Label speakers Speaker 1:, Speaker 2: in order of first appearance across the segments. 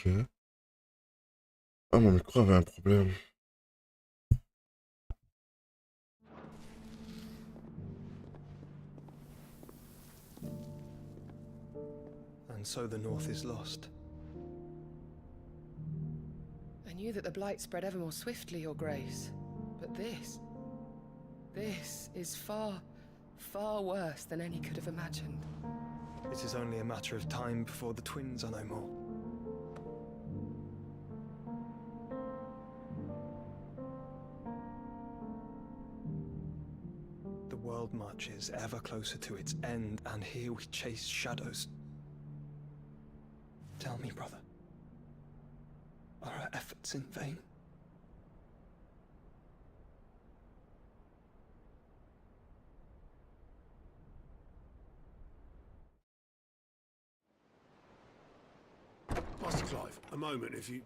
Speaker 1: Ok. Ah, mon micro avait un problème.
Speaker 2: And so the North is lost.
Speaker 3: I knew that the Blight spread ever more swiftly, Your Grace. But this is far, far worse than any could have imagined.
Speaker 2: It is only a matter of time before the twins are no more. The world marches ever closer to its end, and here we chase shadows. Tell me, brother, are our efforts in vain?
Speaker 4: Master Clive, a moment, if you...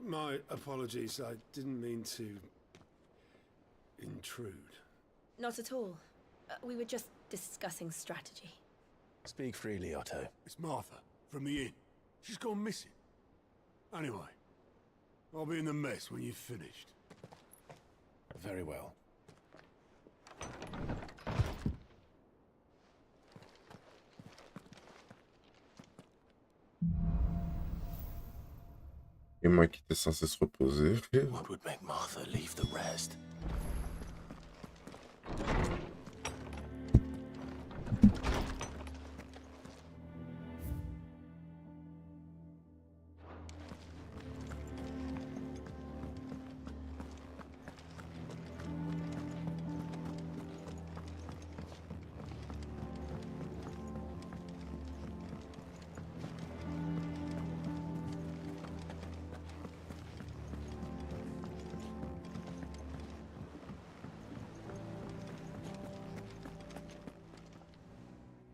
Speaker 4: my apologies, I didn't mean to... intrude.
Speaker 5: Not at all. We were just discussing strategy.
Speaker 6: Speak freely, Otto.
Speaker 4: It's Martha, from the inn. She's gone missing. Anyway, I'll be in the mess when you've finished.
Speaker 6: Very well.
Speaker 1: Et moi qui étais censé se reposer.
Speaker 6: What would make Martha leave the rest?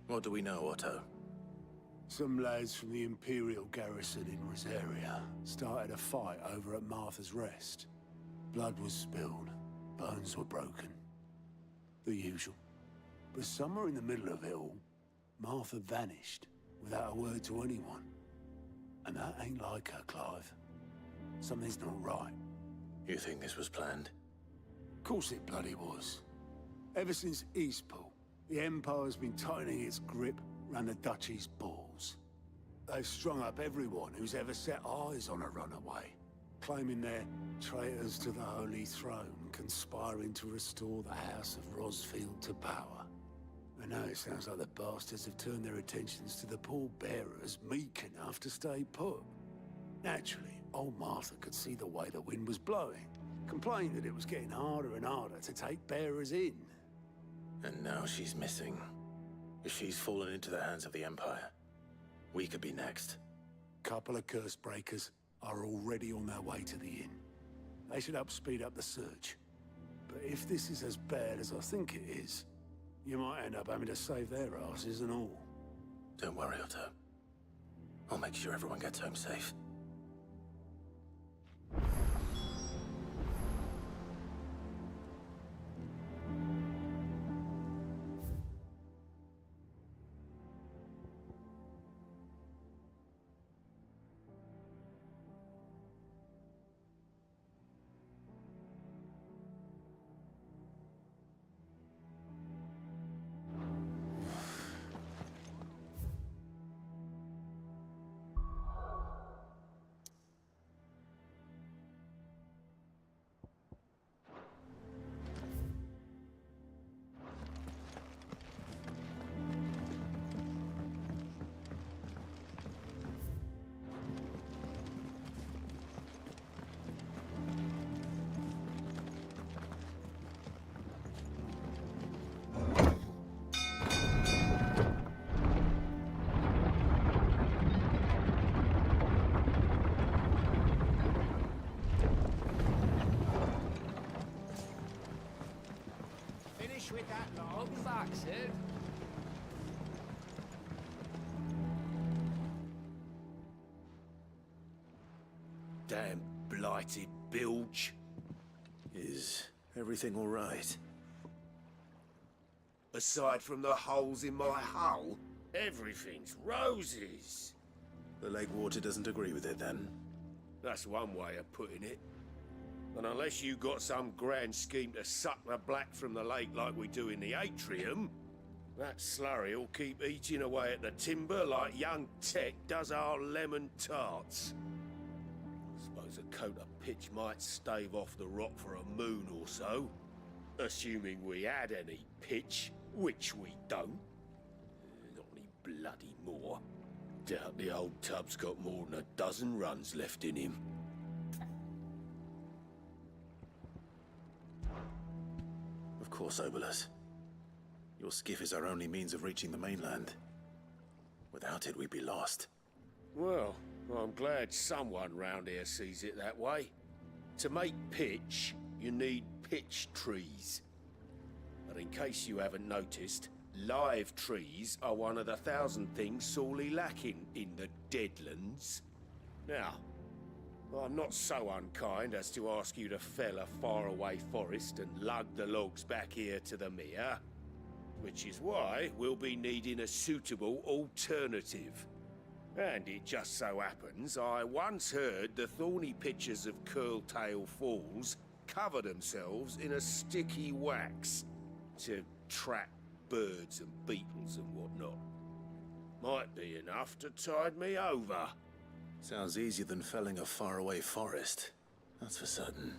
Speaker 6: What do we know, Otto?
Speaker 4: Some lads from the Imperial garrison in Rosaria started a fight over at Martha's Rest. Blood was spilled, bones were broken. The usual. But somewhere in the middle of it all, Martha vanished without a word to anyone. And that ain't like her, Clive. Something's not right.
Speaker 6: You think this was planned?
Speaker 4: Of course it bloody was. Ever since Eastpool, the Empire's been tightening its grip round the Duchy's balls. They've strung up everyone who's ever set eyes on a runaway, claiming they're traitors to the Holy Throne, conspiring to restore the House of Rosfield to power. And now it sounds like the bastards have turned their attentions to the pallbearers meek enough to stay put. Naturally, old Martha could see the way the wind was blowing, complained that it was getting harder and harder to take bearers in.
Speaker 6: And now she's missing. If she's fallen into the hands of the Empire, we could be next.
Speaker 4: Couple of curse breakers are already on their way to the inn. They should help speed up the search. But if this is as bad as I think it is, you might end up having to save their asses and all.
Speaker 6: Don't worry, Otto. I'll make sure everyone gets home safe.
Speaker 7: With that lot. I'll be back, Sid.
Speaker 6: Damn blighted bilge. Is everything all right?
Speaker 8: Aside from the holes in my hull, everything's roses.
Speaker 6: The lake water doesn't agree with it, then?
Speaker 8: That's one way of putting it. And unless you got some grand scheme to suck the black from the lake like we do in the atrium, that slurry will keep eating away at the timber like young Tech does our lemon tarts. I suppose a coat of pitch might stave off the rot for a moon or so, assuming we had any pitch, which we don't. Not any bloody more. Doubt the old tub's got more than a dozen runs left in him.
Speaker 6: Of course, Obolus. Your skiff is our only means of reaching the mainland. Without it, we'd be lost.
Speaker 8: Well, I'm glad someone round here sees it that way. To make pitch, you need pitch trees. But in case you haven't noticed, live trees are one of the 1,000 things sorely lacking in the Deadlands. Now, I'm not so unkind as to ask you to fell a faraway forest and lug the logs back here to the mere, which is why we'll be needing a suitable alternative. And it just so happens I once heard the thorny pitchers of Curltail Falls cover themselves in a sticky wax to trap birds and beetles and whatnot. Might be enough to tide me over.
Speaker 6: Sounds easier than felling a faraway forest. That's for certain.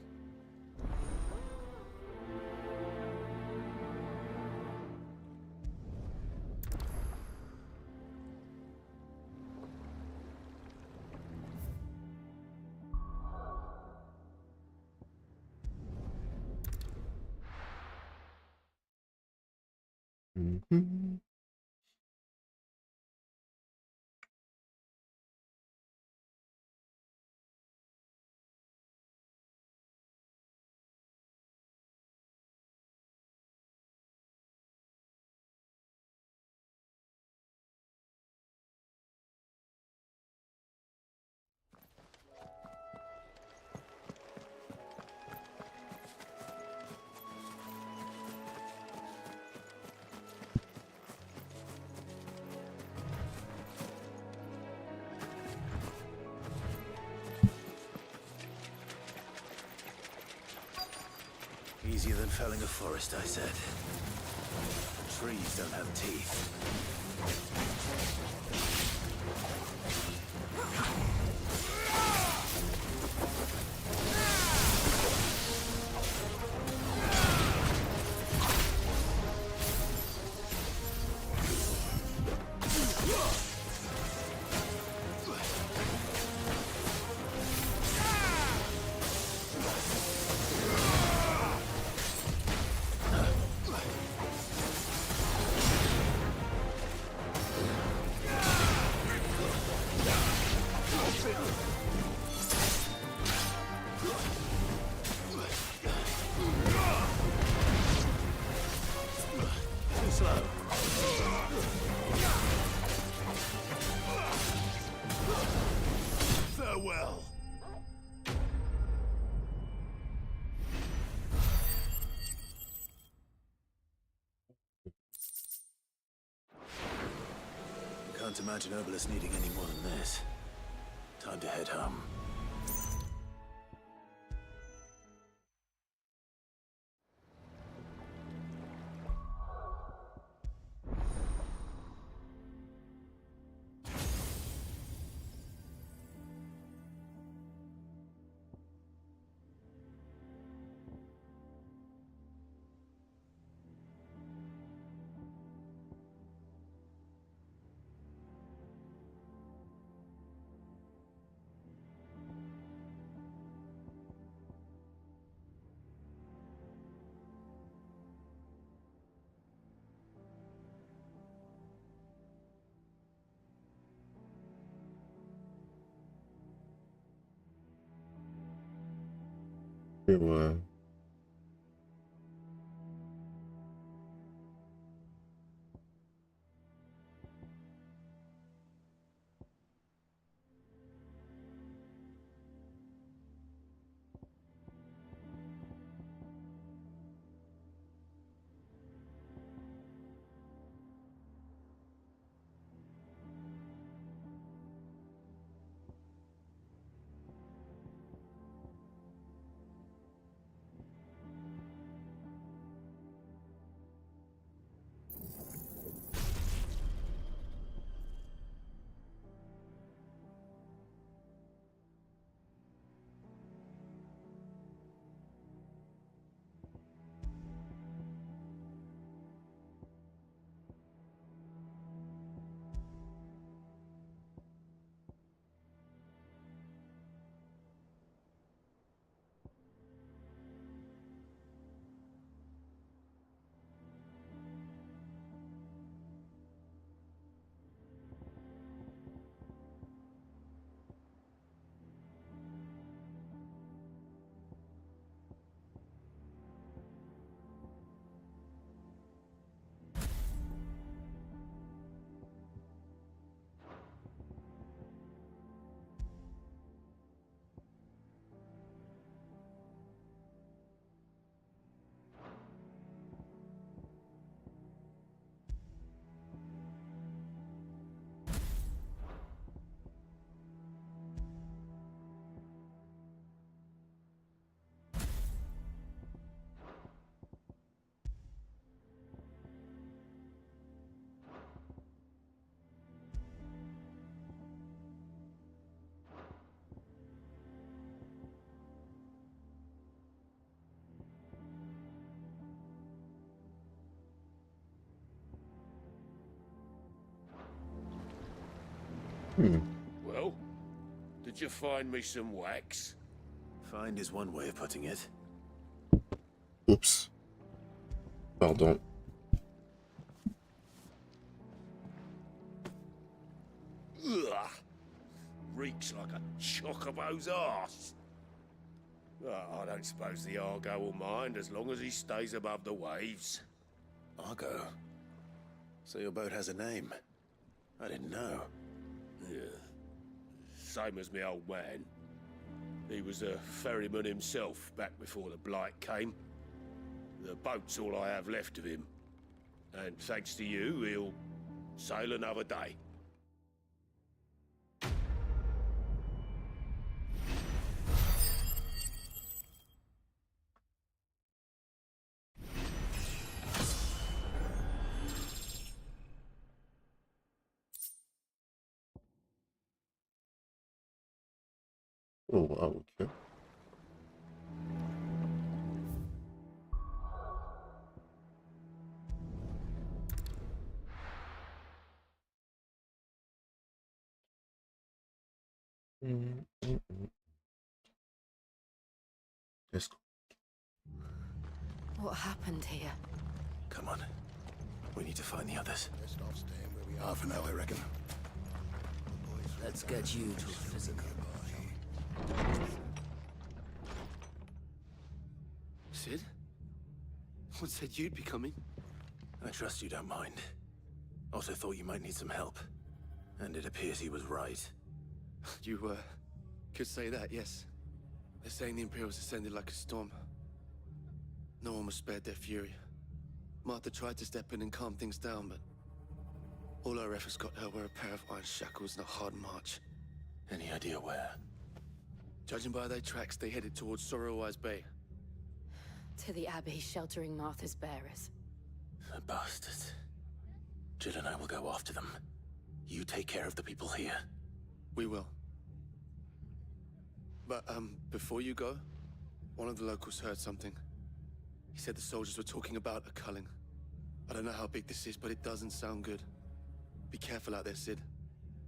Speaker 1: Mhm.
Speaker 6: Easier than felling a forest, I said. Trees don't have teeth.
Speaker 4: Farewell.
Speaker 6: Can't imagine Obolus needing any more than this. Time to head home.
Speaker 1: Ouais.
Speaker 8: Well, did you find me some wax?
Speaker 6: Find is one way of putting it.
Speaker 1: Oups. Pardon.
Speaker 8: Ugh. Reeks like a chocobo's arse. I don't suppose the Argo will mind as long as he stays above the waves.
Speaker 6: Argo. So your boat has a name. I didn't know.
Speaker 8: Yeah. Same as me old man. He was a ferryman himself back before the Blight came. The boat's all I have left of him. And thanks to you, he'll sail another day.
Speaker 1: Oh wow, ok. Let's go.
Speaker 5: What happened here?
Speaker 6: Come on. We need to find the others.
Speaker 4: Best off staying where we are for now, I reckon.
Speaker 7: Let's get you to a physical.
Speaker 9: Sid? What said you'd be coming?
Speaker 6: I trust you don't mind. Also thought you might need some help. And it appears he was right.
Speaker 9: You, could say that, yes. They're saying the Imperials ascended like a storm. No one was spared their fury. Martha tried to step in and calm things down, but all our efforts got her were a pair of iron shackles and a hard march.
Speaker 6: Any idea where?
Speaker 9: Judging by their tracks, they headed towards Sorrowwise Bay.
Speaker 5: To the Abbey sheltering Martha's bearers.
Speaker 6: The bastards. Jill and I will go after them. You take care of the people here.
Speaker 9: We will. But, before you go, one of the locals heard something. He said the soldiers were talking about a culling. I don't know how big this is, but it doesn't sound good. Be careful out there, Sid.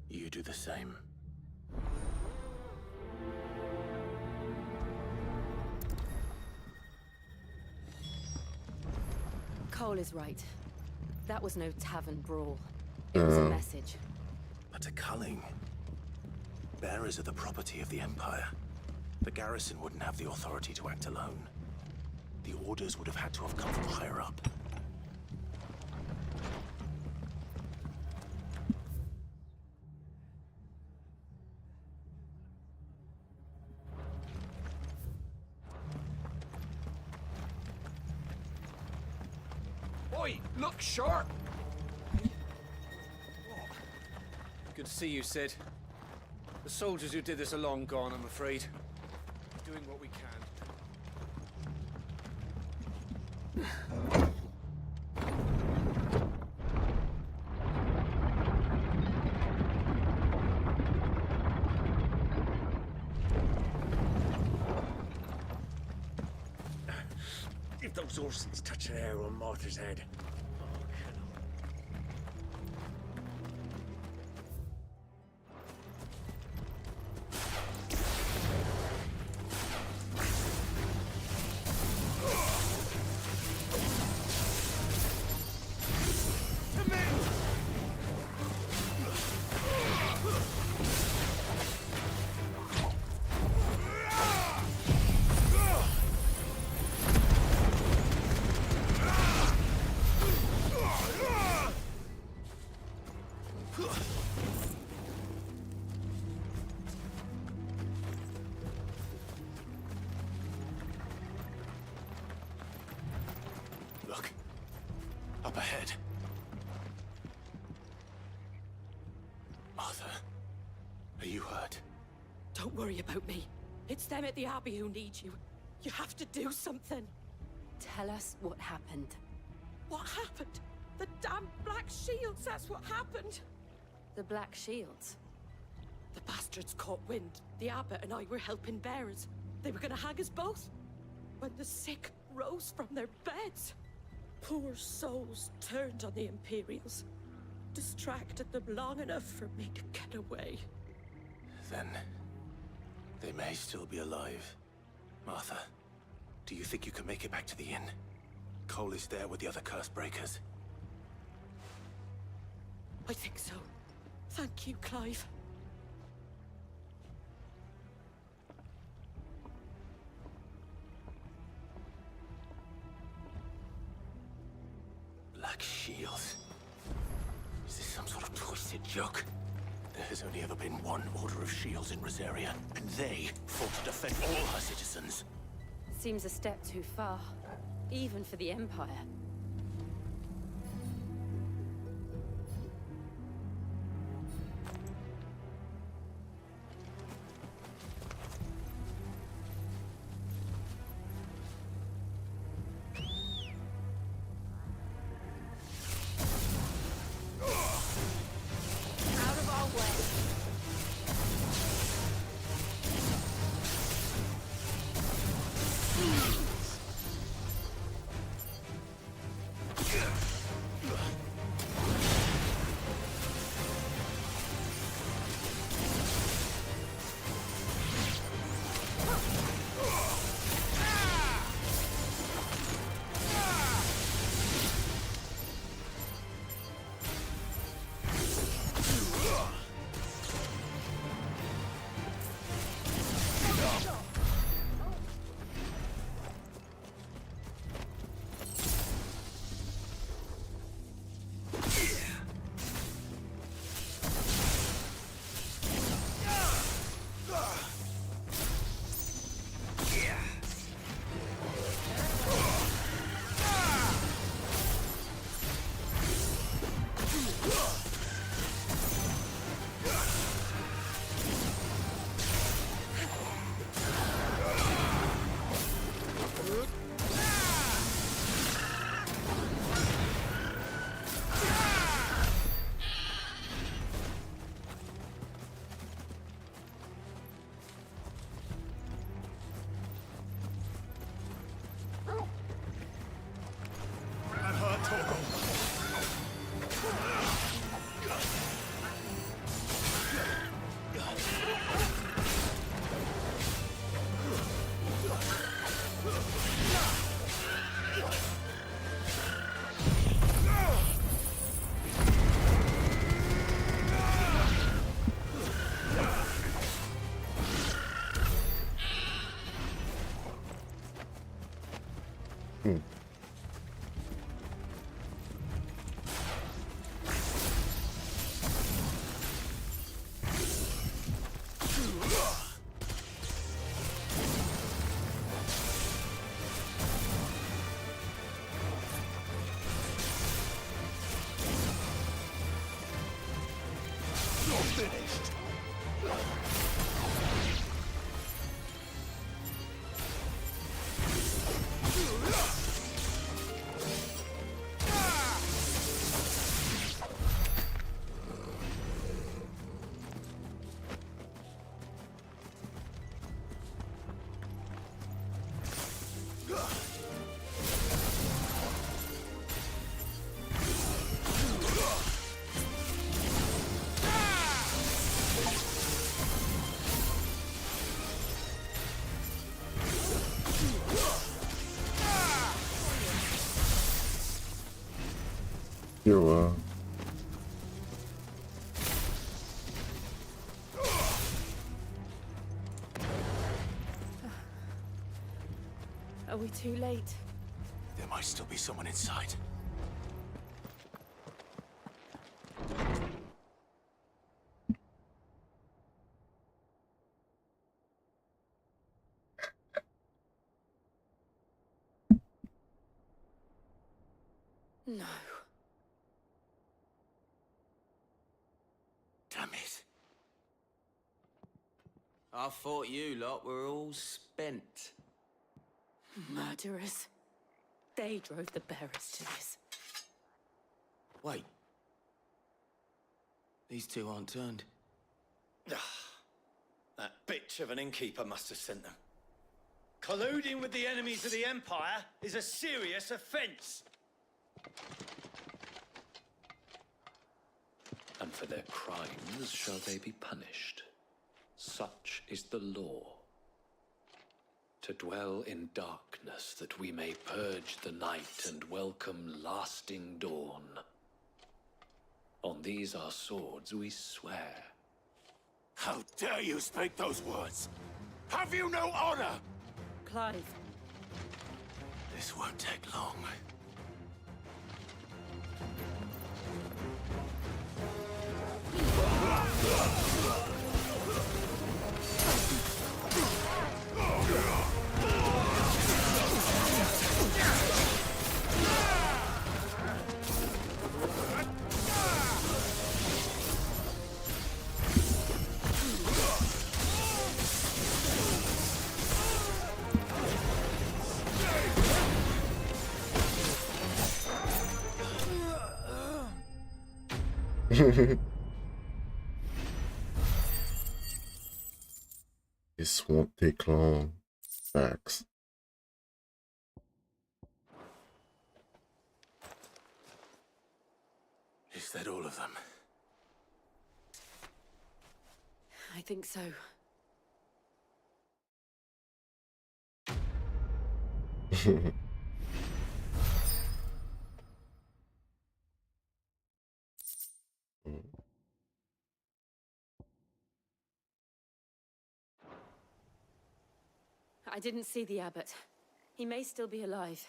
Speaker 6: You do the same.
Speaker 5: Cole is right. That was no tavern brawl. It was a message.
Speaker 6: But a culling. Bearers are the property of the Empire. The garrison wouldn't have the authority to act alone. The orders would have had to have come from higher up.
Speaker 7: Oi, look sharp!
Speaker 10: Good to see you, Sid. The soldiers who did this are long gone, I'm afraid. Doing what we can.
Speaker 8: If those horses touch an arrow on Martha's head.
Speaker 6: Look. Up ahead. Martha, are you hurt?
Speaker 11: Don't worry about me. It's them at the Abbey who need you. You have to do something.
Speaker 5: Tell us what happened.
Speaker 11: What happened? The damn Black Shields, that's what happened.
Speaker 5: The Black Shields?
Speaker 11: The bastards caught wind. The abbot and I were helping bearers. They were gonna hang us both. When the sick rose from their beds, poor souls turned on the Imperials. distracted them long enough for me to get away.
Speaker 6: Then they may still be alive. Martha, do you think you can make it back to the inn? Cole is there with the other curse breakers.
Speaker 11: I think so. Thank you, Clive.
Speaker 6: Black shields. Is this some sort of twisted joke? There has only ever been one Order of Shields in Rosaria, and they fought to defend all her citizens.
Speaker 5: Seems a step too far, even for the Empire.
Speaker 1: Yo,
Speaker 5: Are we too late?
Speaker 6: There might still be someone inside.
Speaker 11: No.
Speaker 6: Damn it.
Speaker 7: I thought you lot were all spent.
Speaker 11: Murderers. They drove the bearers to this.
Speaker 7: Wait. These two aren't turned.
Speaker 10: That bitch of an innkeeper must have sent them. Colluding with the enemies of the Empire is a serious offense.
Speaker 12: for their crimes shall they be punished. Such is the law. To dwell in darkness that we may purge the night and welcome lasting dawn. On these our swords we swear.
Speaker 6: How dare you speak those words? Have you no honor?
Speaker 11: Clive.
Speaker 6: This won't take long.
Speaker 1: This won't take long. Facts.
Speaker 6: Is that all of them?
Speaker 5: I think so. I didn't see the abbot. He may still be alive.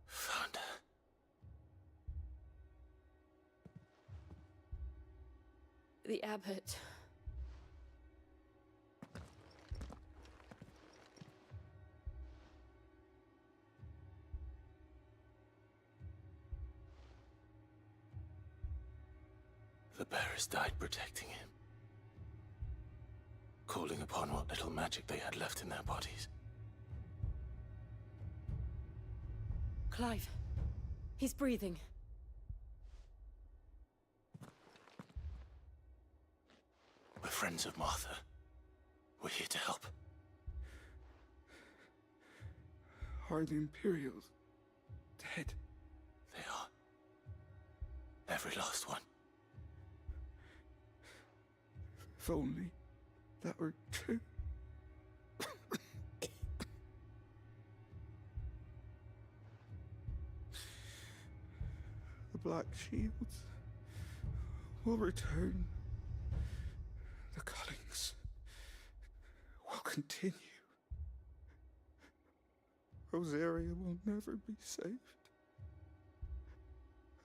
Speaker 6: Found her.
Speaker 5: The abbot.
Speaker 6: The bearers died protecting him. Calling upon what little magic they had left in their bodies.
Speaker 5: Clive. He's breathing.
Speaker 6: We're friends of Martha. We're here to help.
Speaker 4: Are the Imperials dead?
Speaker 6: They are. Every last one.
Speaker 4: If only that were true. The Black Shields will return. The cullings will continue. Rosaria will never be saved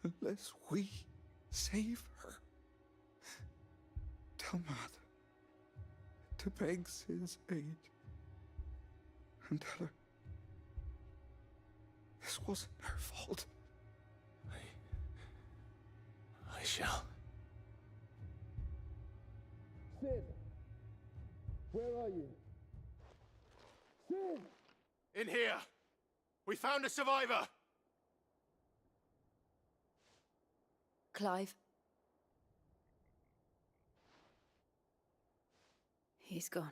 Speaker 4: unless we save her. Tell Martha to beg Cid's aid and tell her this wasn't her fault.
Speaker 6: I shall.
Speaker 7: Cid! Where are you? Cid!
Speaker 6: In here! We found a survivor!
Speaker 5: Clive. He's gone.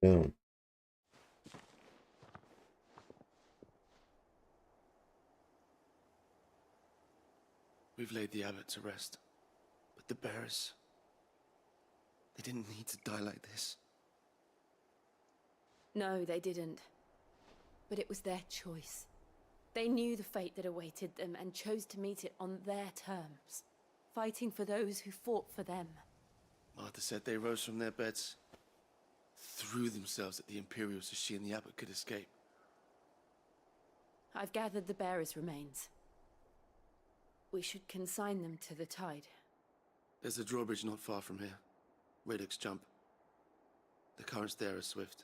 Speaker 1: Damn.
Speaker 9: We've laid the abbot to rest. But the bearers... they didn't need to die like this.
Speaker 5: No, they didn't. But it was their choice. They knew the fate that awaited them and chose to meet it on their terms, fighting for those who fought for them.
Speaker 9: Martha said they rose from their beds, threw themselves at the Imperials so she and the abbot could escape.
Speaker 5: I've gathered the bearers' remains. We should consign them to the tide.
Speaker 9: There's a drawbridge not far from here. Radix Jump. The currents there are swift.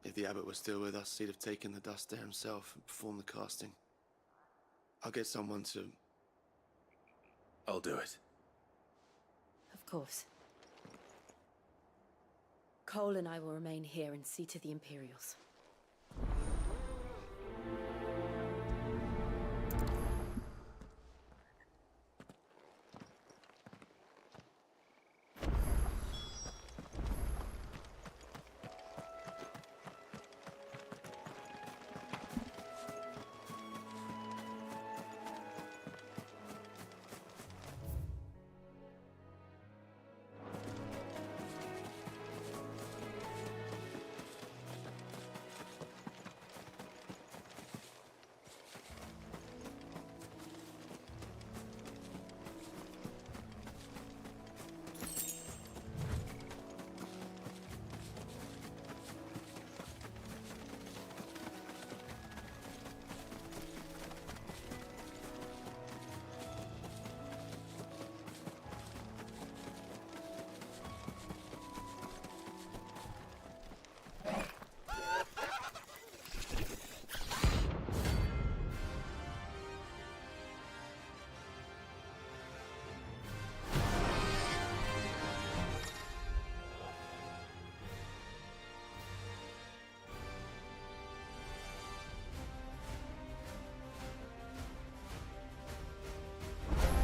Speaker 9: If the abbot was still with us, he'd have taken the dust there himself and performed the casting. I'll get someone to...
Speaker 6: I'll do it.
Speaker 5: Of course. Cole and I will remain here and see to the Imperials.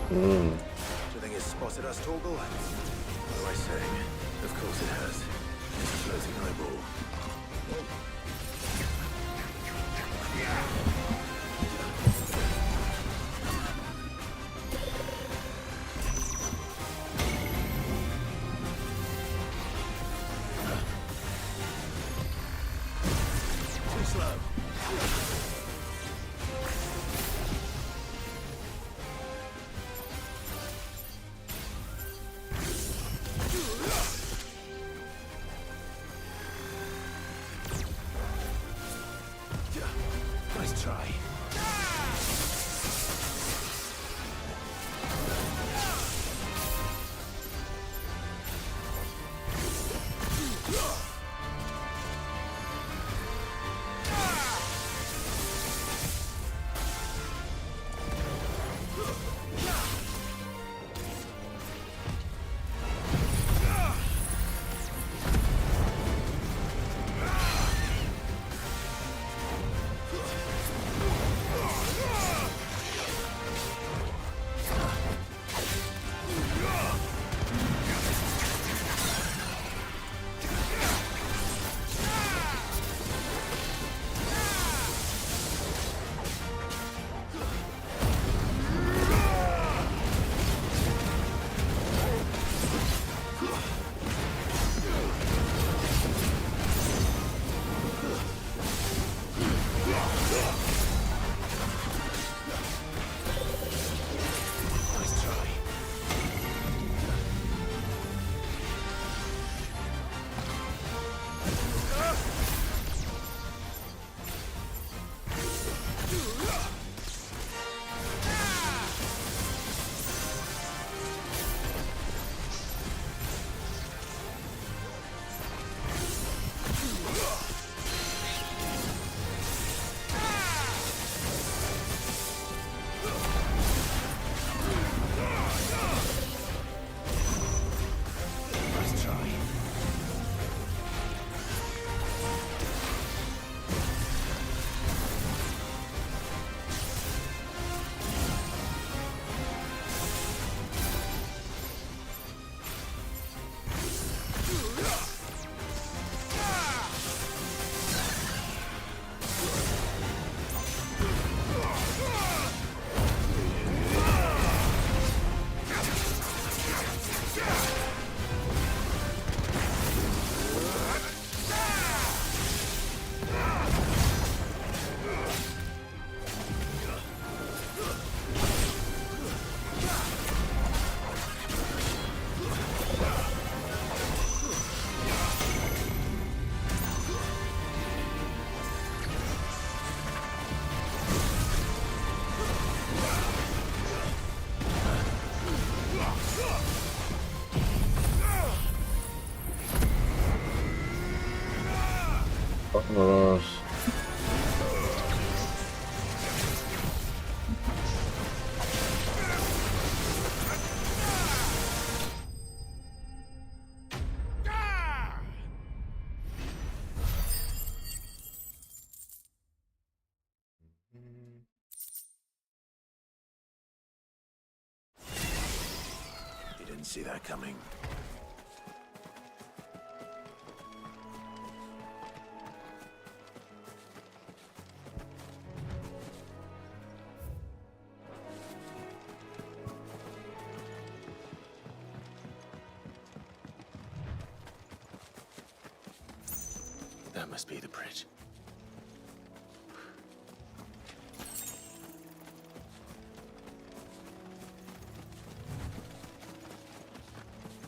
Speaker 6: Do you think it's spotted us, Torgal? What do I say? Of course it has. It's a floating eyeball. Too slow. Nice try.
Speaker 1: Vámonos.
Speaker 6: You didn't see that coming. That must be the bridge.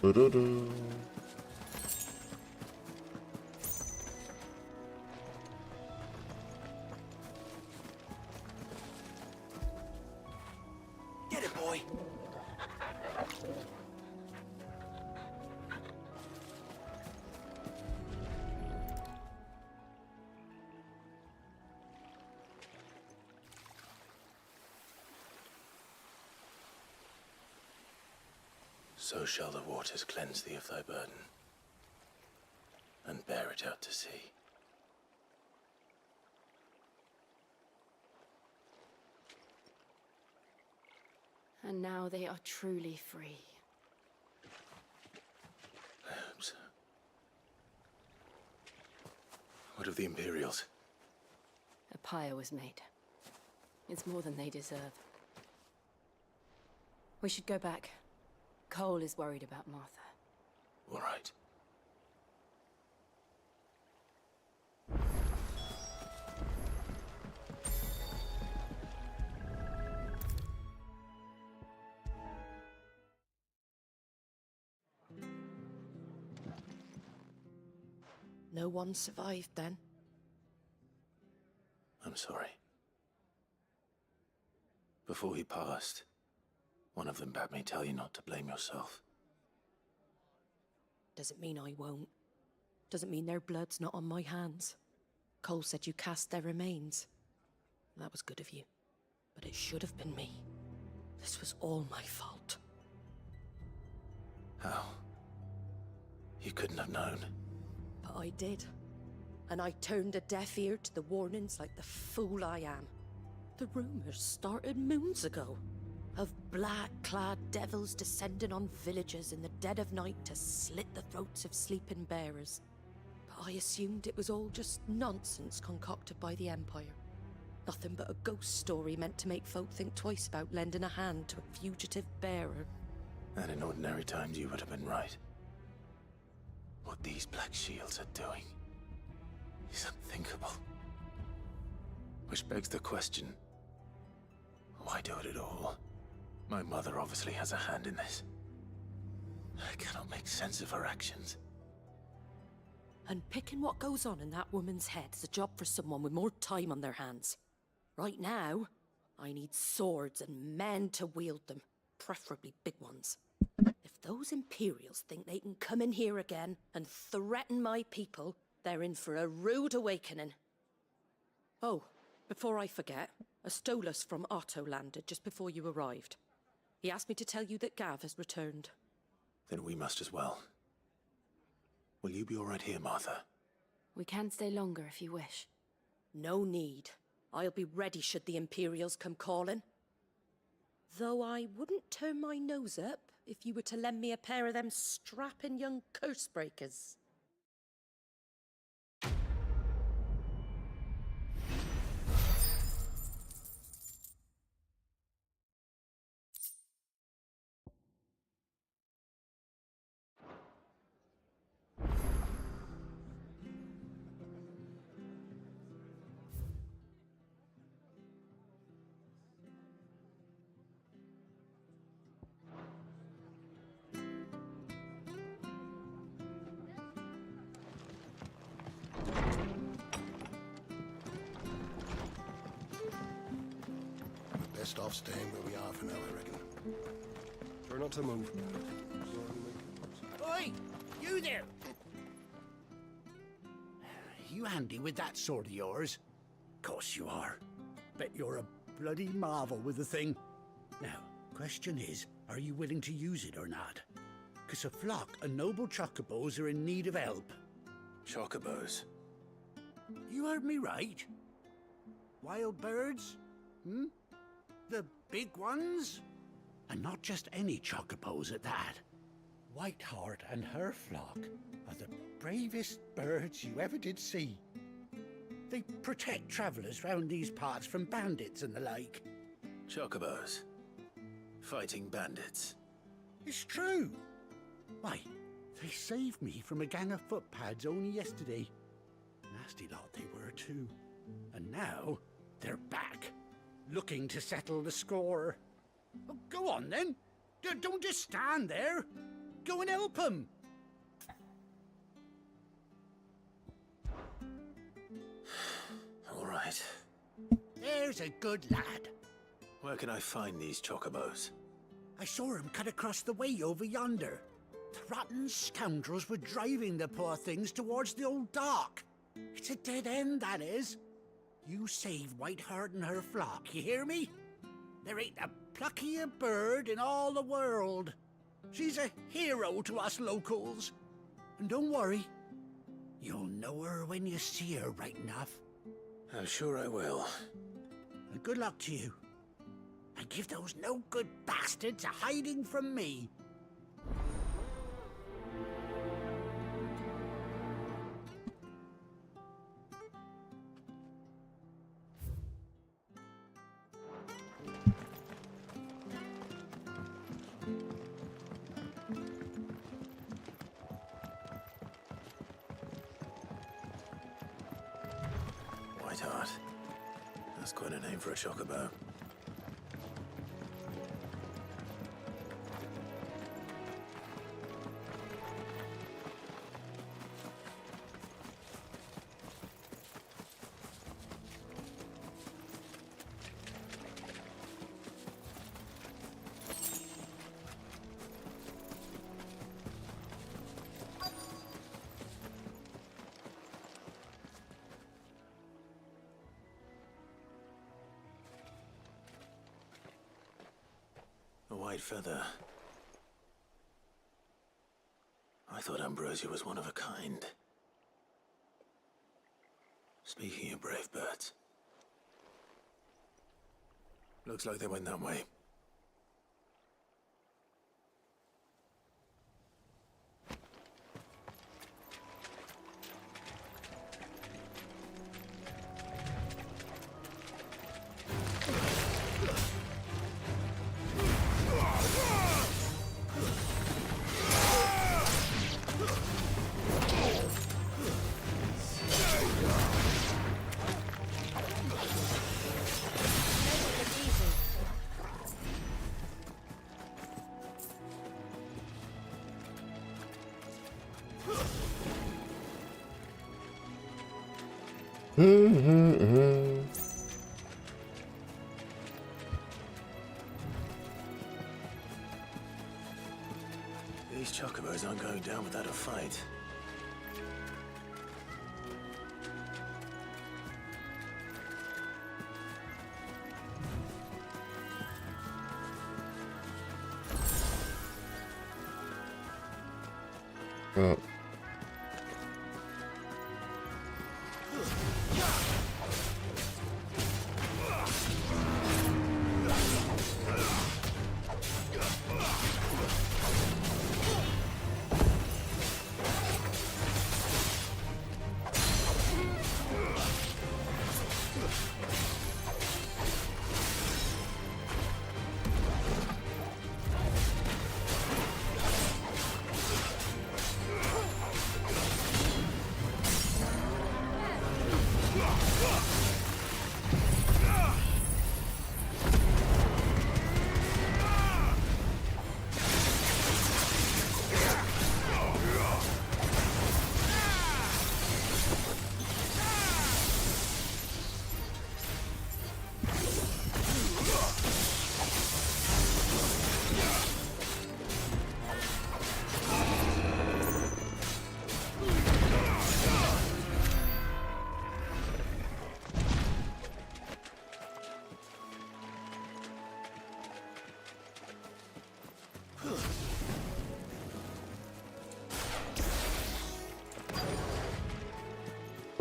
Speaker 1: Doo-doo-doo.
Speaker 6: Get it, boy. So shall the waters cleanse thee of thy burden, and bear it out to sea.
Speaker 5: And now they are truly free.
Speaker 6: I hope so. What of the Imperials?
Speaker 5: A pyre was made. It's more than they deserve. We should go back. Cole is worried about Martha.
Speaker 6: All right.
Speaker 11: No one survived then?
Speaker 6: I'm sorry. Before he passed, one of them bade me tell you not to blame yourself.
Speaker 11: Doesn't mean I won't. Doesn't mean their blood's not on my hands. Cole said you cast their remains. That was good of you. But it should have been me. This was all my fault.
Speaker 6: How? You couldn't have known.
Speaker 11: But I did. And I turned a deaf ear to the warnings like the fool I am. The rumors started moons ago. Of black-clad devils descending on villages in the dead of night to slit the throats of sleeping bearers. But I assumed it was all just nonsense concocted by the Empire. Nothing but a ghost story meant to make folk think twice about lending a hand to a fugitive bearer.
Speaker 6: And in ordinary times you would have been right. What these Black Shields are doing is unthinkable. Which begs the question, why do it at all? My mother obviously has a hand in this. I cannot make sense of her actions.
Speaker 11: And picking what goes on in that woman's head is a job for someone with more time on their hands. Right now, I need swords and men to wield them, preferably big ones. If those Imperials think they can come in here again and threaten my people, they're in for a rude awakening. Oh, before I forget, a Stolas from Otto landed just before you arrived. He asked me to tell you that Gav has returned.
Speaker 6: Then we must as well. Will you be all right here, Martha?
Speaker 5: We can stay longer if you wish.
Speaker 11: No need. I'll be ready should the Imperials come calling. Though I wouldn't turn my nose up if you were to lend me a pair of them strapping young curse breakers.
Speaker 13: Best off staying where we are for now, I reckon.
Speaker 14: Try not to move.
Speaker 15: Oi! You there! You handy with that sword of yours? Course you are. Bet you're a bloody marvel with the thing. Now, question is, are you willing to use it or not? 'Cause a flock of noble chocobos are in need of help.
Speaker 6: Chocobos?
Speaker 15: You heard me right. Wild birds? Hmm? The big ones? And not just any chocobos at that. Whiteheart and her flock are the bravest birds you ever did see. They protect travellers round these parts from bandits and the like.
Speaker 6: Chocobos? Fighting bandits?
Speaker 15: It's true. Why, they saved me from a gang of footpads only yesterday. Nasty lot they were too. And now they're back, looking to settle the score. Well, go on then. Don't just stand there. Go and help them.
Speaker 6: All right.
Speaker 15: There's a good lad.
Speaker 6: Where can I find these chocobos?
Speaker 15: I saw him cut across the way over yonder. The rotten scoundrels were driving the poor things towards the old dock. It's a dead end, that is. You save Whiteheart and her flock, you hear me? There ain't a pluckier bird in all the world. She's a hero to us locals. And don't worry, you'll know her when you see her right enough.
Speaker 6: I'm sure I will.
Speaker 15: And good luck to you. And give those no-good bastards a hiding from me.
Speaker 6: Whiteheart. That's quite a name for a chocobo. A white feather. I thought Ambrosia was one of a kind. Speaking of brave birds. Looks like they went that way. These chocobos aren't going down without a fight.
Speaker 1: Oh.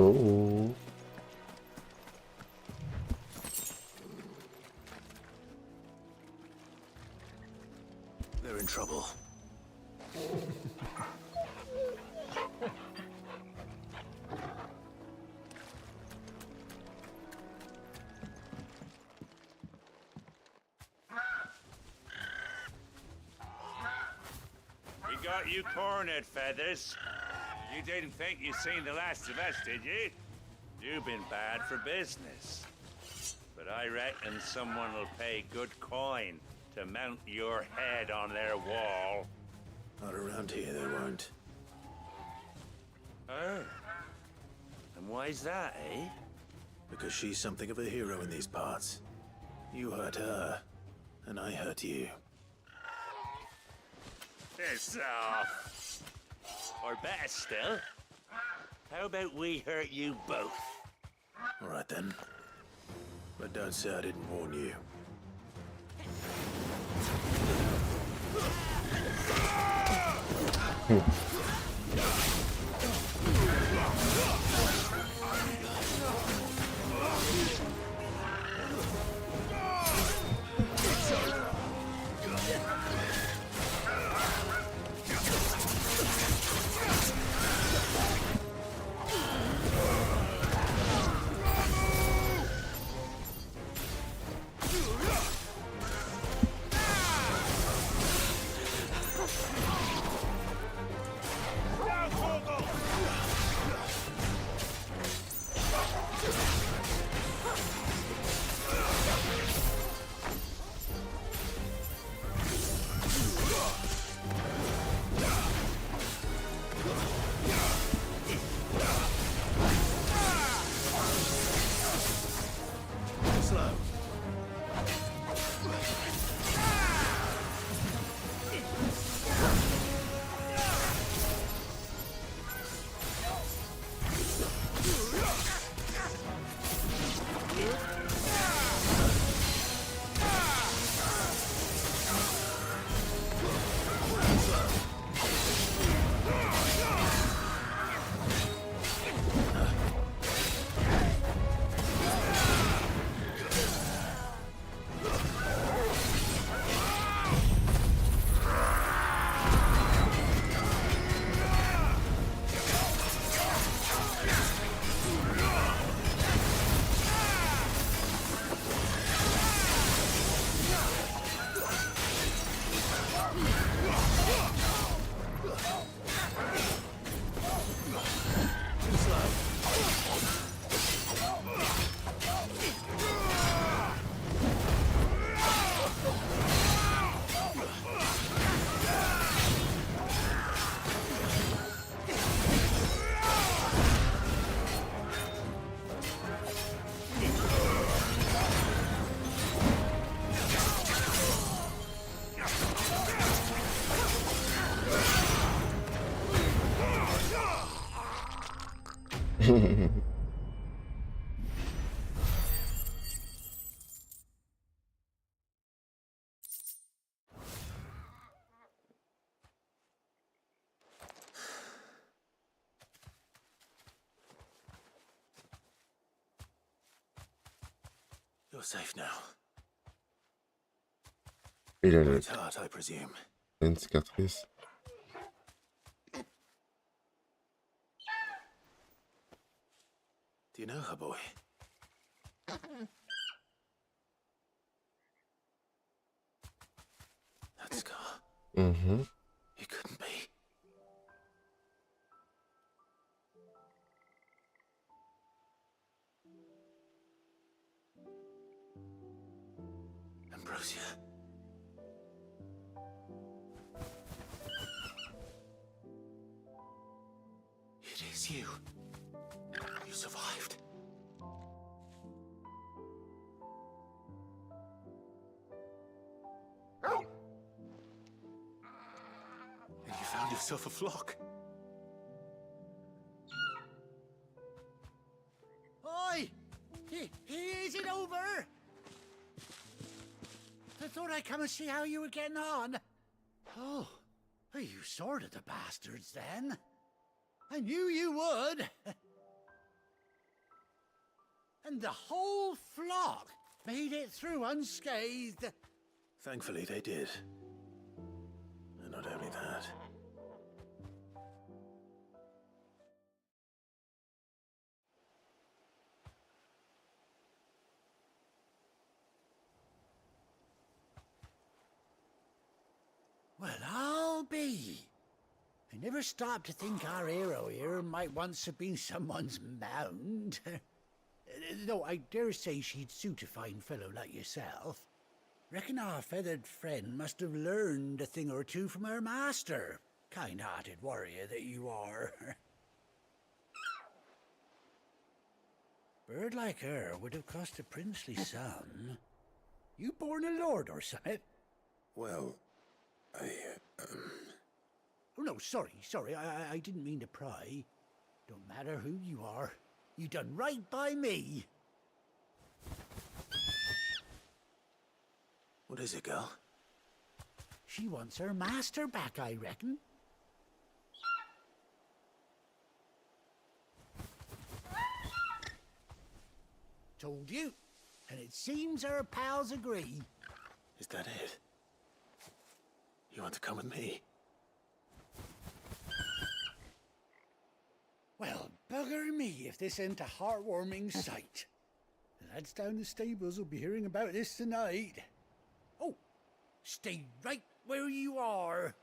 Speaker 1: Oh.
Speaker 6: They're in trouble.
Speaker 16: We got you cornered, Feathers. You didn't think you'd seen the last of us, did you? You've been bad for business. But I reckon someone will pay good coin to mount your head on their wall.
Speaker 6: Not around here, they won't.
Speaker 16: Oh. And why's that, eh?
Speaker 6: Because she's something of a hero in these parts. You hurt her, and I hurt you.
Speaker 16: Piss off. Or better still, how about we hurt you both?
Speaker 6: All right then. But don't say I didn't warn you. You're safe now.
Speaker 1: Il a
Speaker 6: It's heart, I presume.
Speaker 1: une cicatrice.
Speaker 6: Do you know her, boy? That scar.
Speaker 1: Mm-hmm.
Speaker 6: It couldn't be. Ambrosia. It is you. You survived. And you found yourself a flock.
Speaker 15: Oi! Is it over? I thought I'd come and see how you were getting on. Oh, you sorted the bastards then. I knew you would. And the whole flock made it through unscathed.
Speaker 6: Thankfully, they did. And not only that.
Speaker 15: Well, I'll be. I never stopped to think our hero here might once have been someone's mount. Though I dare say she'd suit a fine fellow like yourself. Reckon our feathered friend must have learned a thing or two from her master. Kind-hearted warrior that you are. Bird like her would have cost a princely sum. You born a lord or something?
Speaker 6: Well,
Speaker 15: Oh, no, sorry. I didn't mean to pry. Don't matter who you are. You done right by me.
Speaker 6: What is it, girl?
Speaker 15: She wants her master back, I reckon. Told you. And it seems her pals agree.
Speaker 6: Is that it? You want to come with me?
Speaker 15: Well, bugger me if this ain't a heartwarming sight. The lads down the stables will be hearing about this tonight. Oh, stay right where you are.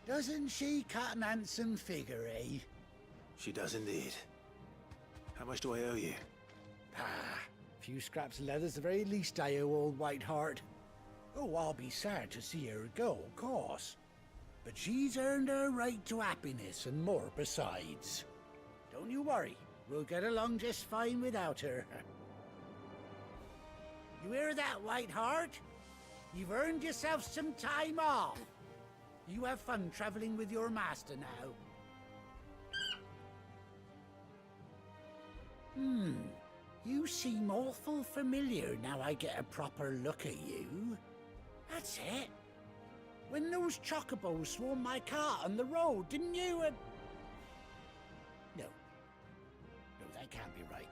Speaker 15: Doesn't she cut an handsome figure, eh?
Speaker 6: She does indeed. How much do I owe you?
Speaker 15: Ah, a few scraps of leather's the very least I owe old Whiteheart. Oh, I'll be sad to see her go, of course. But she's earned her right to happiness and more besides. Don't you worry, we'll get along just fine without her. You hear that, Whiteheart? You've earned yourself some time off. You have fun traveling with your master now. You seem awful familiar now I get a proper look at you. That's it. When those chocobos swarmed my cart on the road, didn't you? No, that can't be right.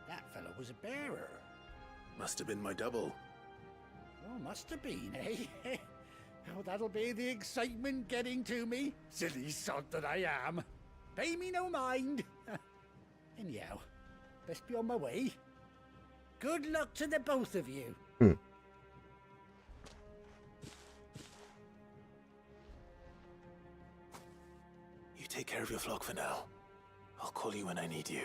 Speaker 15: That fellow was a bearer.
Speaker 6: Must have been my double.
Speaker 15: Oh, must have been, eh? Oh, that'll be the excitement getting to me. Silly sod that I am. Pay me no mind. Anyhow, best be on my way. Good luck to the both of you.
Speaker 6: You take care of your flock for now. I'll call you when I need you.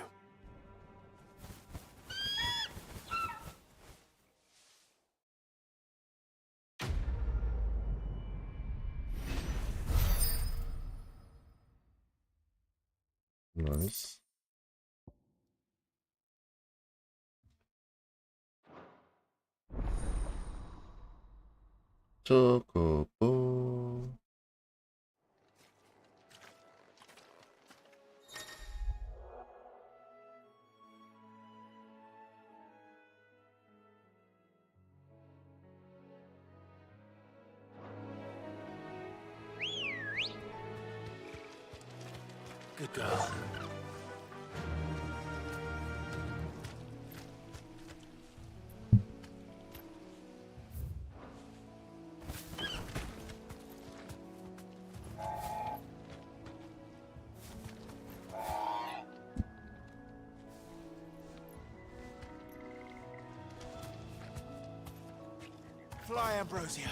Speaker 1: Nice. Chocobo.
Speaker 6: Good girl.
Speaker 17: Fly, Ambrosia.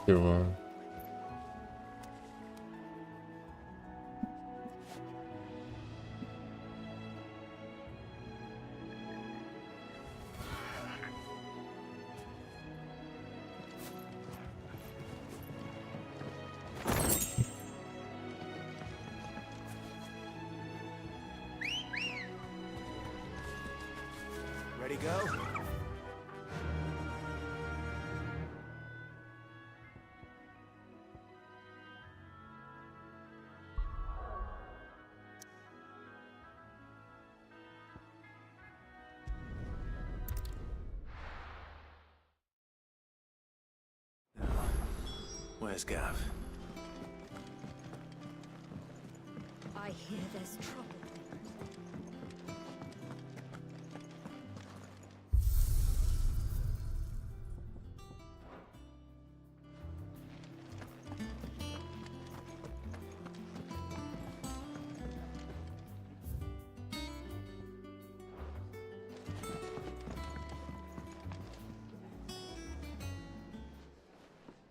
Speaker 1: You are.
Speaker 17: Ready, go?
Speaker 6: Where's Gav?
Speaker 11: I hear there's trouble.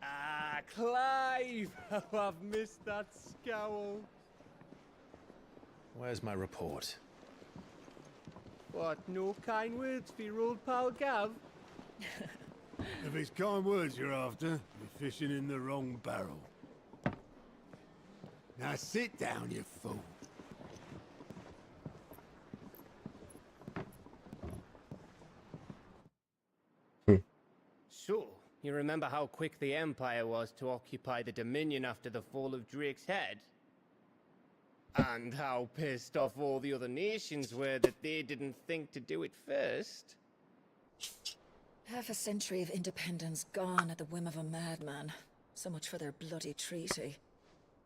Speaker 7: Ah, Clive! How I've missed that scowl.
Speaker 6: Where's my report?
Speaker 7: What, no kind words for your old pal Gav?
Speaker 4: If it's kind words you're after, you're fishing in the wrong barrel. Now sit down, you fool.
Speaker 7: So, you remember how quick the Empire was to occupy the Dominion after the fall of Drake's head? And how pissed off all the other nations were that they didn't think to do it first?
Speaker 18: Half a century of independence gone at the whim of a madman. So much for their bloody treaty.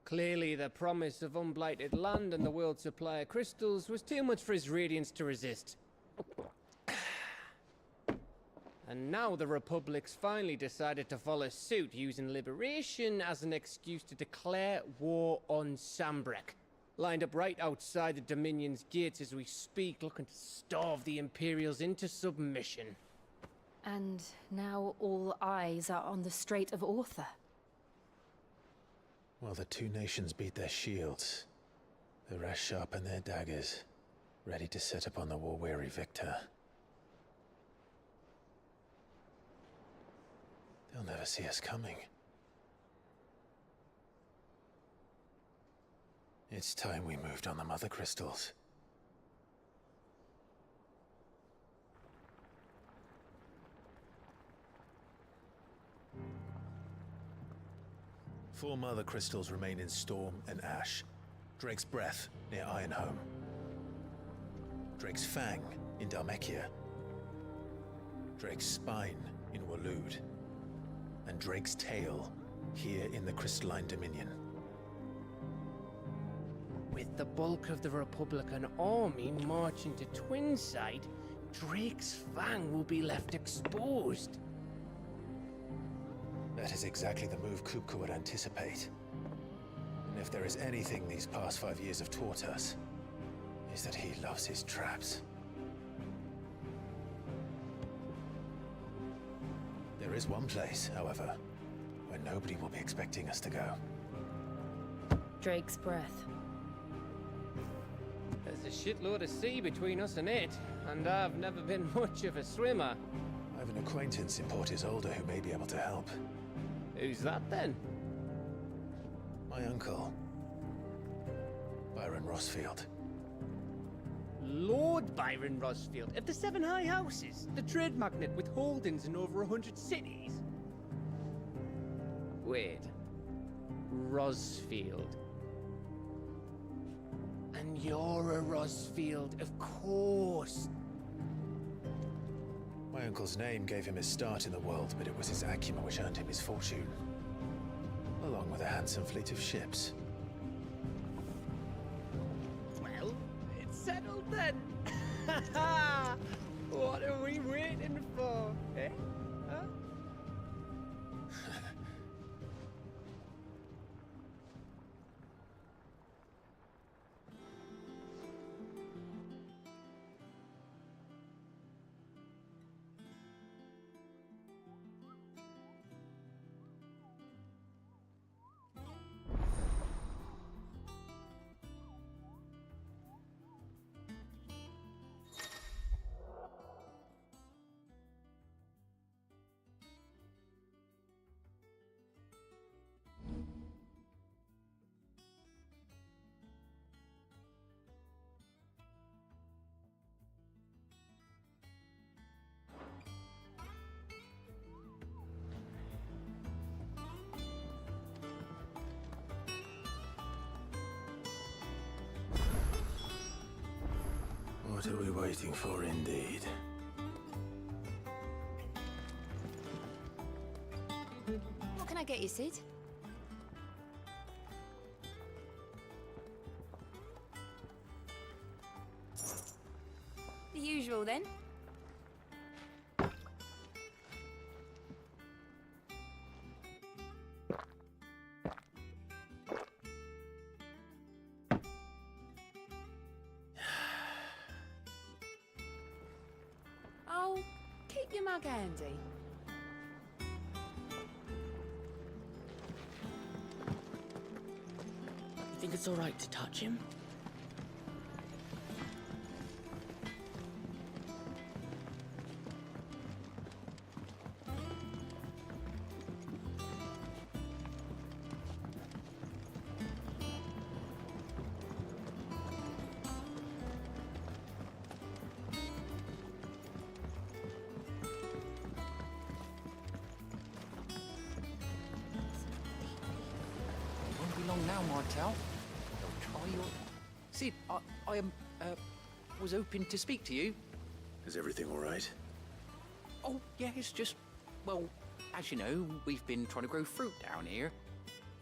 Speaker 7: Clearly, the promise of unblighted land and the world's supply of crystals was too much for his radiance to resist. And now the Republic's finally decided to follow suit, using liberation as an excuse to declare war on Sambrek. Lined up right outside the Dominion's gates as we speak, looking to starve the Imperials into submission.
Speaker 5: And now all eyes are on the Strait of Author.
Speaker 6: Well, the two nations beat their shields. The rest sharpen their daggers, ready to set upon the war-weary victor. They'll never see us coming. It's time we moved on the Mother Crystals. Four Mother Crystals remain in Storm and Ash. Drake's Breath near Ironhome. Drake's Fang in Dhalmekia. Drake's Spine in Waloed. And Drake's Tail here in the Crystalline Dominion.
Speaker 7: With the bulk of the Republican army marching to Twinside, Drake's Fang will be left exposed.
Speaker 6: That is exactly the move Kupka would anticipate. And if there is anything these past 5 years have taught us, is that he loves his traps. There is one place, however, where nobody will be expecting us to go.
Speaker 5: Drake's Breath.
Speaker 7: There's a shitload of sea between us and it, and I've never been much of a swimmer.
Speaker 6: have an acquaintance in Port Isolde who may be able to help.
Speaker 7: Who's that then?
Speaker 6: My uncle, Byron Rossfield.
Speaker 7: Lord Byron Rossfield of the Seven High Houses, the trade magnate with holdings in over 100 cities. Wait, Rossfield. And you're a Rossfield, of course.
Speaker 6: My uncle's name gave him his start in the world, but it was his acumen which earned him his fortune, along with a handsome fleet of ships.
Speaker 7: Well, it's settled then. What are we waiting for, eh? Huh?
Speaker 6: What are we waiting for, indeed?
Speaker 5: What can I get you, Sid? The usual, then. Oh, keep your mug handy.
Speaker 11: You think it's all right to touch him?
Speaker 19: Won't be long now, Martel. They'll try your... Sid, I was hoping to speak to you.
Speaker 6: Is everything all right?
Speaker 19: Oh, yeah, it's just... Well, as you know, we've been trying to grow fruit down here.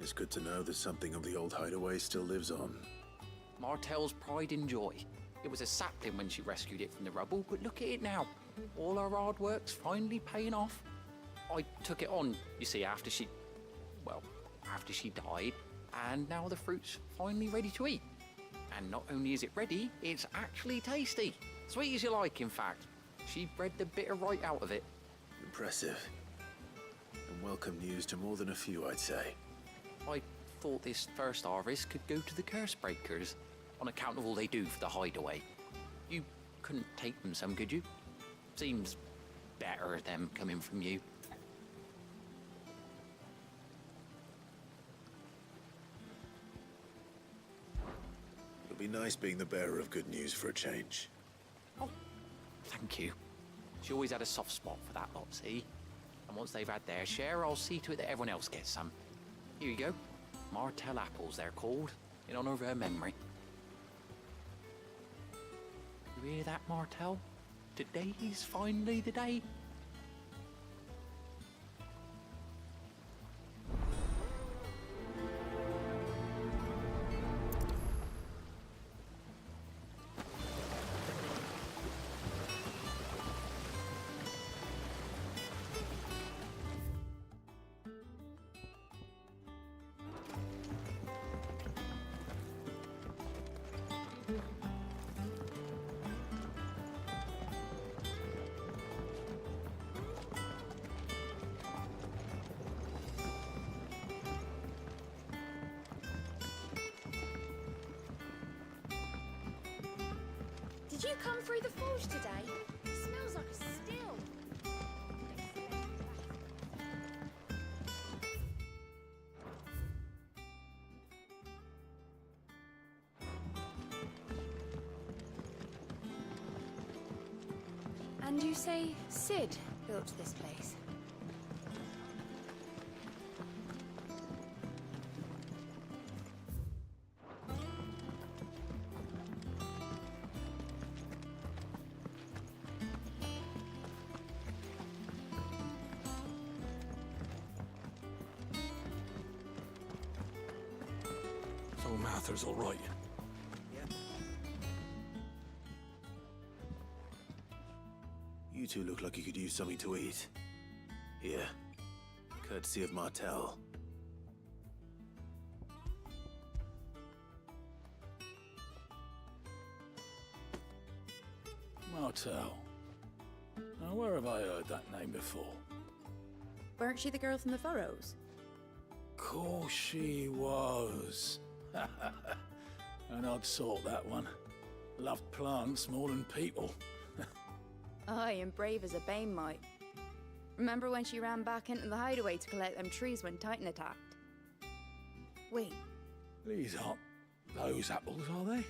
Speaker 6: It's good to know that something of the old hideaway still lives on.
Speaker 19: Martel's pride and joy. It was a sapling when she rescued it from the rubble, but look at it now. All our hard work's finally paying off. I took it on, you see, after she died, and now the fruit's finally ready to eat. And not only is it ready, it's actually tasty. Sweet as you like, in fact. She bred the bitter right out of it.
Speaker 6: Impressive. And welcome news to more than a few, I'd say.
Speaker 19: I thought this first harvest could go to the curse breakers, on account of all they do for the hideaway. You couldn't take them some, could you? Seems better them coming from you.
Speaker 6: It'll be nice being the bearer of good news for a change.
Speaker 19: Oh, thank you. She always had a soft spot for that lot, see? And once they've had their share, I'll see to it that everyone else gets some. Here you go. Martel apples, they're called, in honor of her memory. You hear that, Martel? Today's finally the day.
Speaker 5: Did you come through the forge today? It smells like a still. And you say Sid built this place?
Speaker 14: So Martha's all right.
Speaker 6: You two look like you could use something to eat. Here, courtesy of Martel.
Speaker 4: Martel. Now, where have I heard that name before?
Speaker 5: Weren't she the girl from the Furrows?
Speaker 4: Course she was. An odd sort, that one. Loved plants more than people.
Speaker 5: Aye, and brave as a bane might. Remember when she ran back into the hideaway to collect them trees when Titan attacked? Wait,
Speaker 4: These aren't those apples, are they?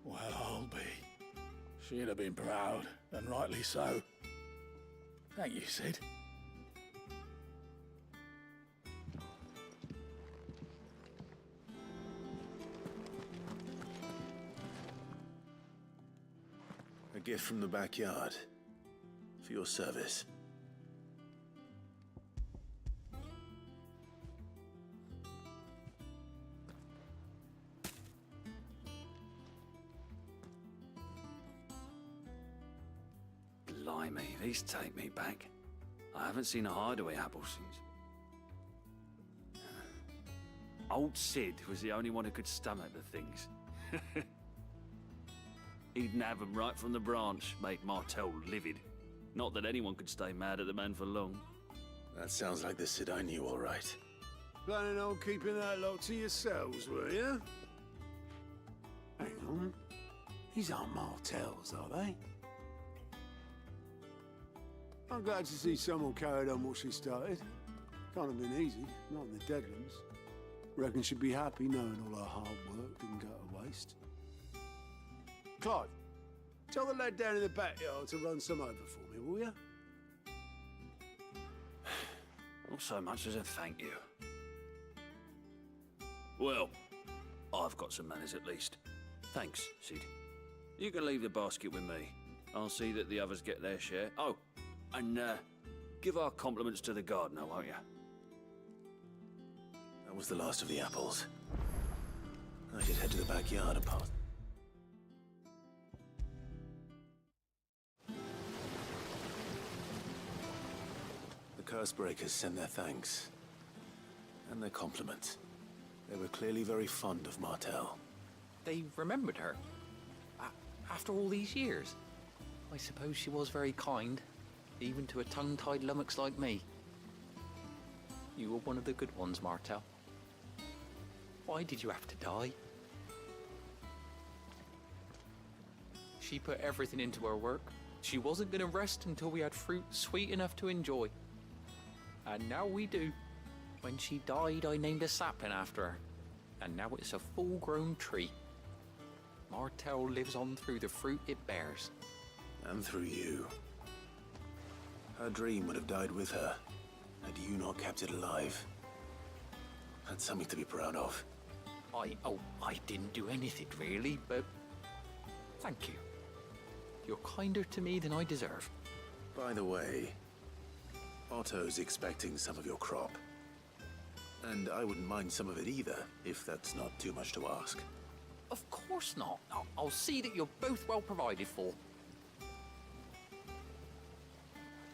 Speaker 4: Well, I'll be. She'd have been proud, and rightly so. Thank you, Sid.
Speaker 6: A gift from the backyard. For your service.
Speaker 20: Blimey, these take me back. I haven't seen a hideaway apple since. Old Sid was the only one who could stomach the things. He'd nab them right from the branch, make Martel livid. Not that anyone could stay mad at the man for long.
Speaker 6: That sounds like the Sid I knew, all right.
Speaker 4: Planning on keeping that lot to yourselves, were you? Hang on. These aren't Martels, are they? I'm glad to see someone carried on what she started. Can't have been easy, not in the Deadlands. Reckon she'd be happy knowing all her hard work didn't go to waste. Clive, tell the lad down in the backyard to run some over for me, will you?
Speaker 20: Not so much as a thank you. Well, I've got some manners at least. Thanks, Sid. You can leave the basket with me. I'll see that the others get their share. Oh, and give our compliments to the gardener, won't you?
Speaker 6: That was the last of the apples. I should head to the backyard and pass. The Cursebreakers send their thanks. And their compliments. They were clearly very fond of Martel.
Speaker 19: They remembered her? After all these years? I suppose she was very kind, even to a tongue-tied lummox like me. You were one of the good ones, Martel. Why did you have to die? She put everything into her work. She wasn't going to rest until we had fruit sweet enough to enjoy. And now we do. When she died, I named a sapling after her. And now it's a full-grown tree. Martel lives on through the fruit it bears.
Speaker 6: And through you. Her dream would have died with her, had you not kept it alive. That's something to be proud of.
Speaker 19: I didn't do anything really, but thank you. You're kinder to me than I deserve.
Speaker 6: By the way, Otto's expecting some of your crop. And I wouldn't mind some of it either, if that's not too much to ask.
Speaker 19: Of course not. I'll see that you're both well provided for.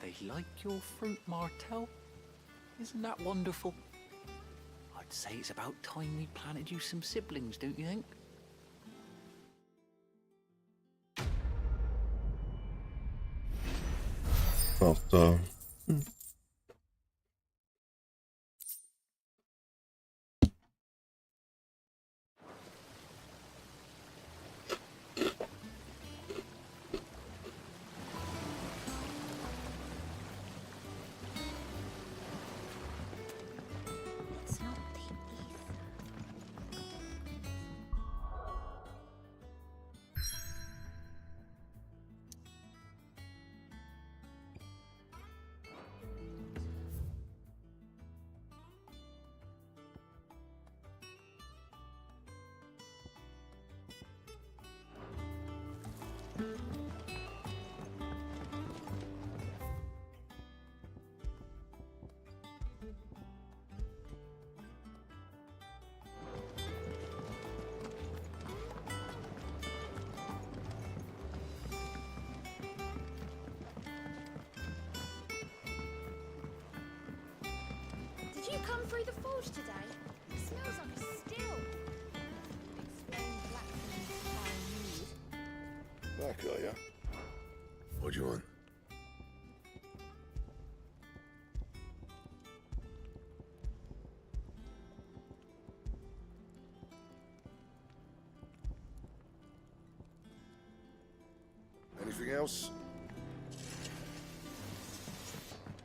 Speaker 19: They like your fruit, Martel. Isn't that wonderful? I'd say it's about time we planted you some siblings, don't you think?
Speaker 1: Porta.
Speaker 5: It's not the ether. come through the forge today? It smells like a still. Explain Blackman's foul mood.
Speaker 13: Back, are ya? What do you want? Anything else?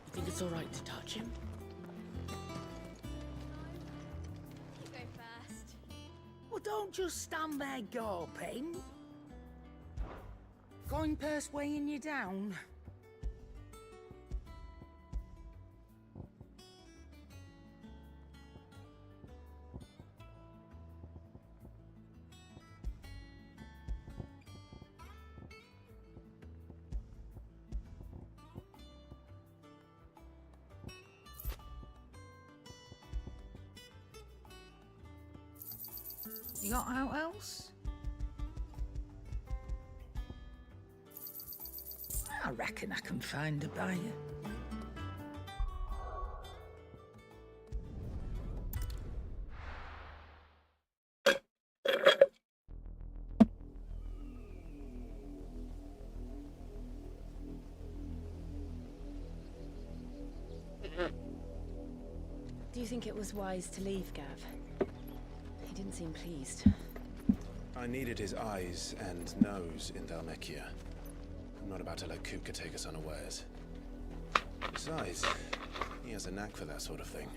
Speaker 11: You think it's all right to touch him?
Speaker 5: You go first.
Speaker 15: Well, don't just stand there gawping. Coin purse weighing you down. You got out else? I reckon I can find a buyer.
Speaker 5: Do you think it was wise to leave, Gav? He didn't seem pleased.
Speaker 2: I needed his eyes and nose in Dhalmekia. I'm not about to let Kupka take us unawares. Besides, he has a knack for that sort of thing.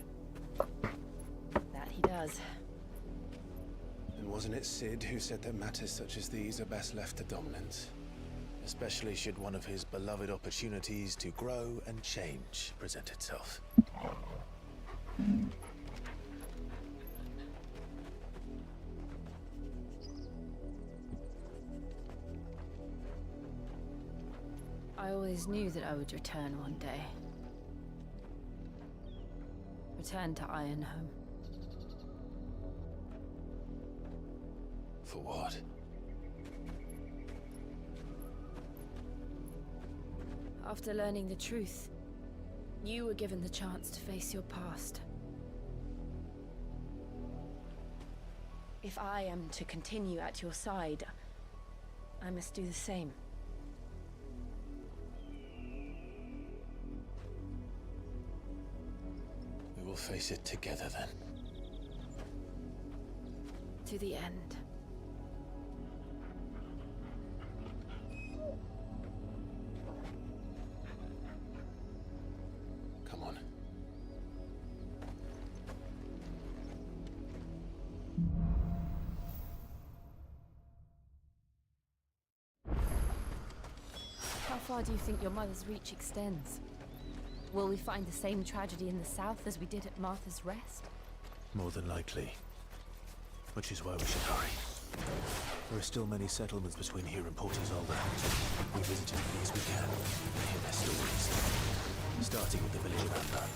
Speaker 5: That he does.
Speaker 2: And wasn't it Sid who said that matters such as these are best left to dominance? Especially should one of his beloved opportunities to grow and change present itself.
Speaker 5: I always knew that I would return one day. Return to Ironhome.
Speaker 2: For what?
Speaker 5: After learning the truth, you were given the chance to face your past. If I am to continue at your side, I must do the same.
Speaker 2: We will face it together then.
Speaker 5: To the end.
Speaker 2: Come on.
Speaker 5: How far do you think your mother's reach extends? Will we find the same tragedy in the south as we did at Martha's Rest?
Speaker 6: More than likely. Which is why we should hurry. There are still many settlements between here and Port Isolde. We visit as many as we can and hear their stories. Starting with the village of Amber.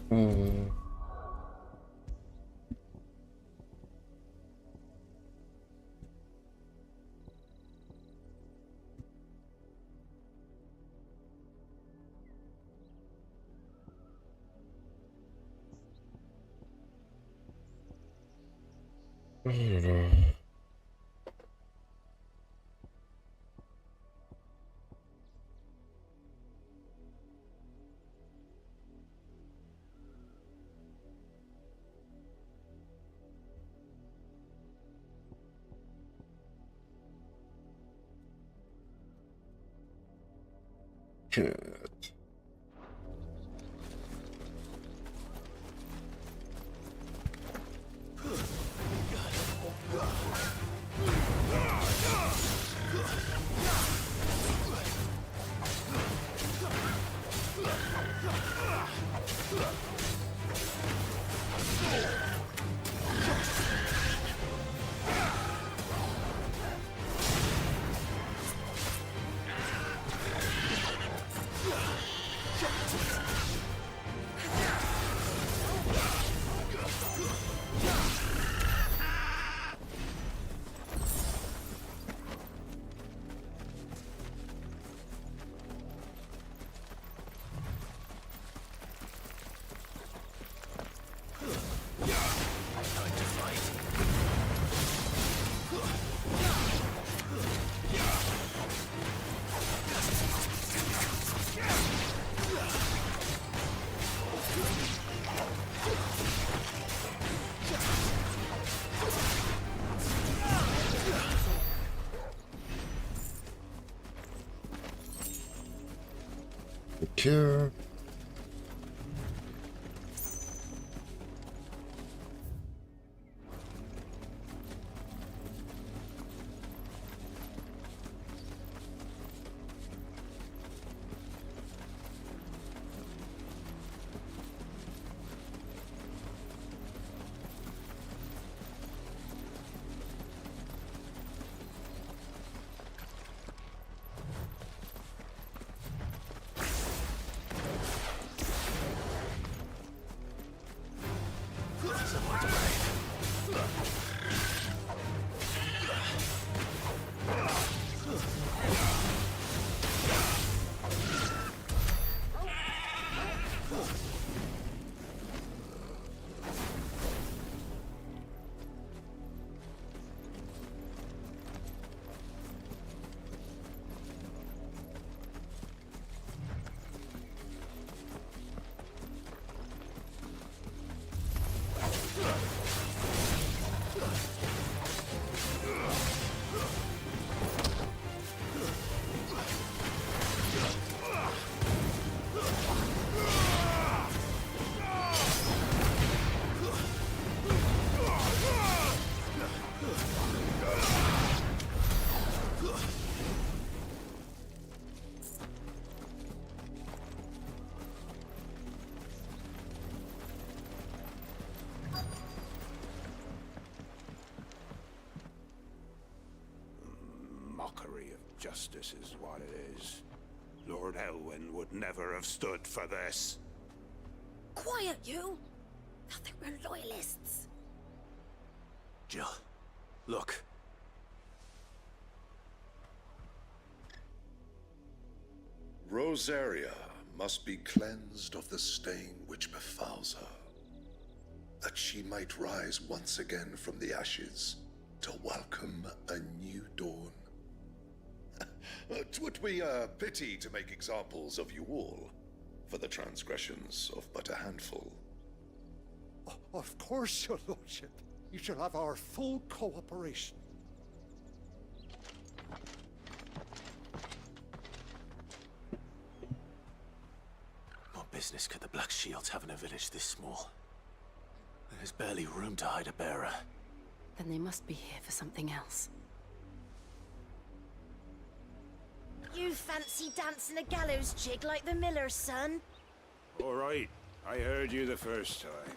Speaker 1: Hmm. Oh là là. Shit. Okay.
Speaker 4: Mockery of justice is what it is. Lord Elwyn would never have stood for this.
Speaker 11: Quiet, you! Thought they were loyalists.
Speaker 6: Jill, look.
Speaker 13: Rosaria must be cleansed of the stain which befouls her, that she might rise once again from the ashes to welcome a new dawn. 'Twould be a pity to make examples of you all, for the transgressions of but a handful.
Speaker 15: Of course, your lordship. You shall have our full cooperation.
Speaker 6: What business could the Black Shields have in a village this small? There's barely room to hide a bearer.
Speaker 5: Then they must be here for something else.
Speaker 21: You fancy dancing a gallows jig like the miller's son?
Speaker 4: All right, I heard you the first time.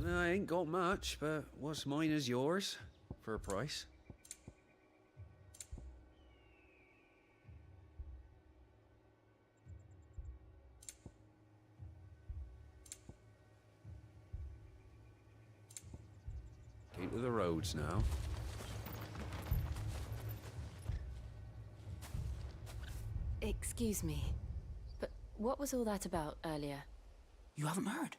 Speaker 20: I ain't got much, but what's mine is yours, for a price.
Speaker 3: to the roads now.
Speaker 5: Excuse me, but what was all that about earlier?
Speaker 22: You haven't heard?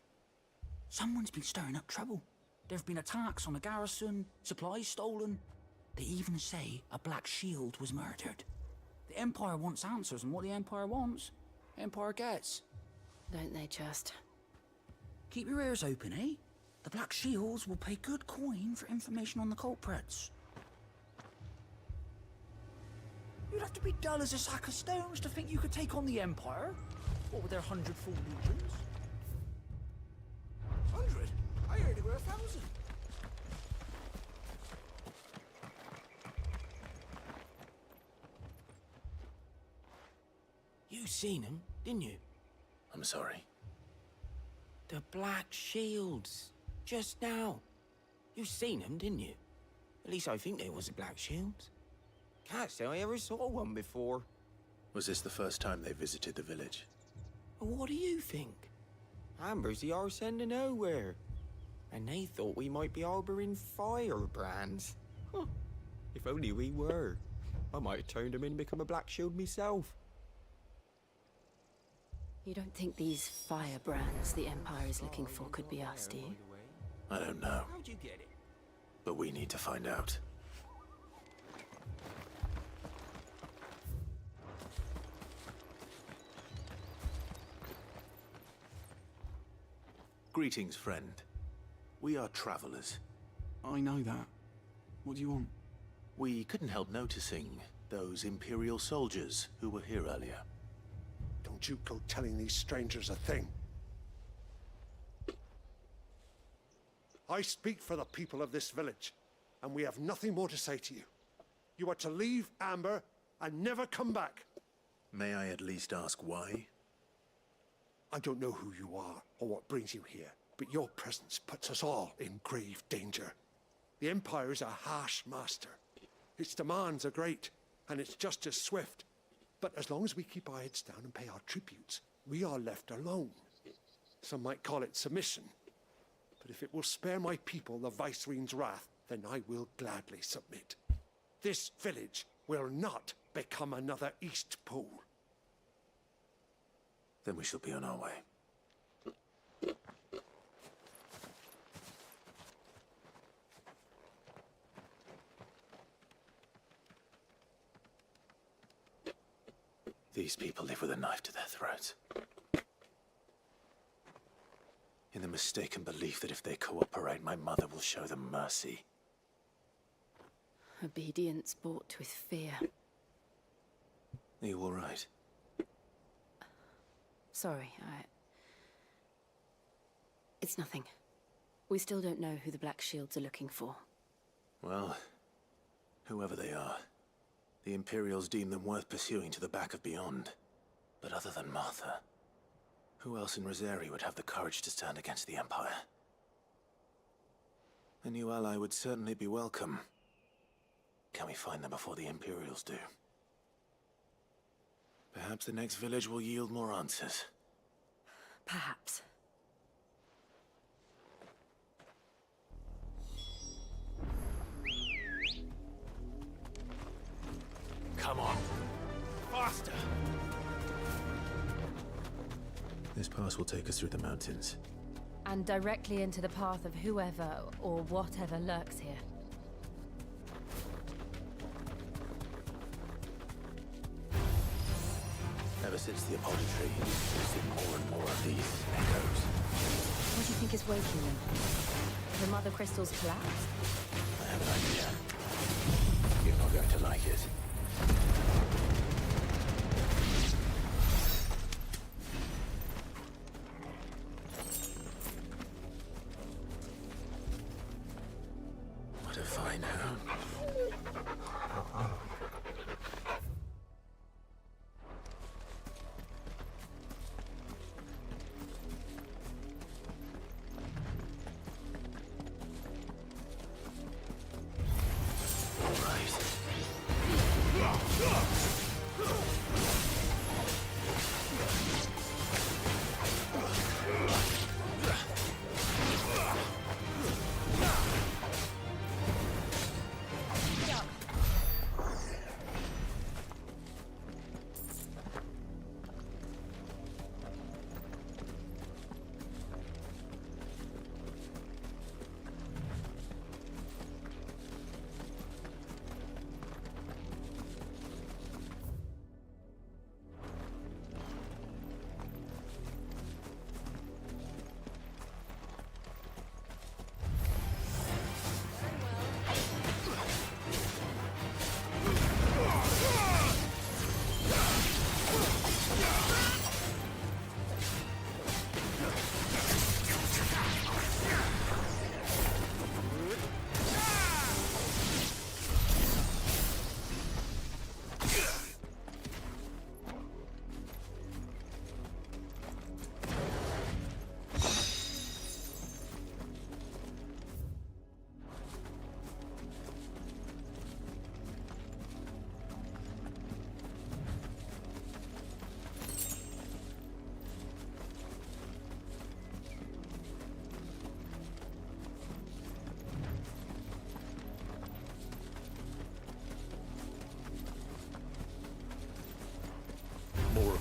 Speaker 22: Someone's been stirring up trouble. There've been attacks on the garrison, supplies stolen. They even say a Black Shield was murdered. The Empire wants answers, and what the Empire wants, Empire gets.
Speaker 5: Don't they just?
Speaker 22: Keep your ears open, eh? The Black Shields will pay good coin for information on the culprits. You'd have to be dull as a sack of stones to think you could take on the Empire. What with their 100 full legions? 100? I heard it were 1,000.
Speaker 23: You seen them, didn't you?
Speaker 6: I'm sorry.
Speaker 23: The Black Shields. Just now. You seen them, didn't you? At least I think they was the Black Shields. Can't say I ever saw one before.
Speaker 6: Was this the first time they visited the village?
Speaker 23: What do you think? Amber's the arse end of nowhere. And they thought we might be harboring firebrands. Huh. If only we were. I might have turned them in and become a Black Shield myself.
Speaker 5: You don't think these firebrands the Empire is looking for could be us, do you?
Speaker 6: I don't know.
Speaker 23: How'd you get it?
Speaker 6: But we need to find out. Greetings, friend. We are travelers.
Speaker 22: I know that. What do you want?
Speaker 6: We couldn't help noticing those Imperial soldiers who were here earlier.
Speaker 4: Don't you go telling these strangers a thing. I speak for the people of this village, and we have nothing more to say to you. You are to leave Amber and never come back.
Speaker 6: May I at least ask why?
Speaker 4: I don't know who you are or what brings you here, but your presence puts us all in grave danger. The Empire is a harsh master. Its demands are great, and its justice swift. But as long as we keep our heads down and pay our tributes, we are left alone. Some might call it submission. But if it will spare my people the Viceroy's wrath, then I will gladly submit. This village will not become another East Pole.
Speaker 6: Then we shall be on our way. These people live with a knife to their throats. In the mistaken belief that if they cooperate, my mother will show them mercy.
Speaker 5: Obedience bought with fear.
Speaker 6: Are you all right?
Speaker 5: Sorry, It's nothing. We still don't know who the Black Shields are looking for.
Speaker 6: Well, whoever they are, the Imperials deem them worth pursuing to the back of beyond. But other than Martha, who else in Rosari would have the courage to stand against the Empire? A new ally would certainly be welcome. Can we find them before the Imperials do? Perhaps the next village will yield more answers.
Speaker 5: Perhaps.
Speaker 6: Come on.
Speaker 8: Faster!
Speaker 6: This pass will take us through the mountains.
Speaker 5: And directly into the path of whoever or whatever lurks here.
Speaker 6: Ever since the apology, we've seen more and more of these echoes.
Speaker 5: What do you think is waking them? The mother crystals collapsed?
Speaker 6: I have an idea. You're not going to like it. What a fine hound.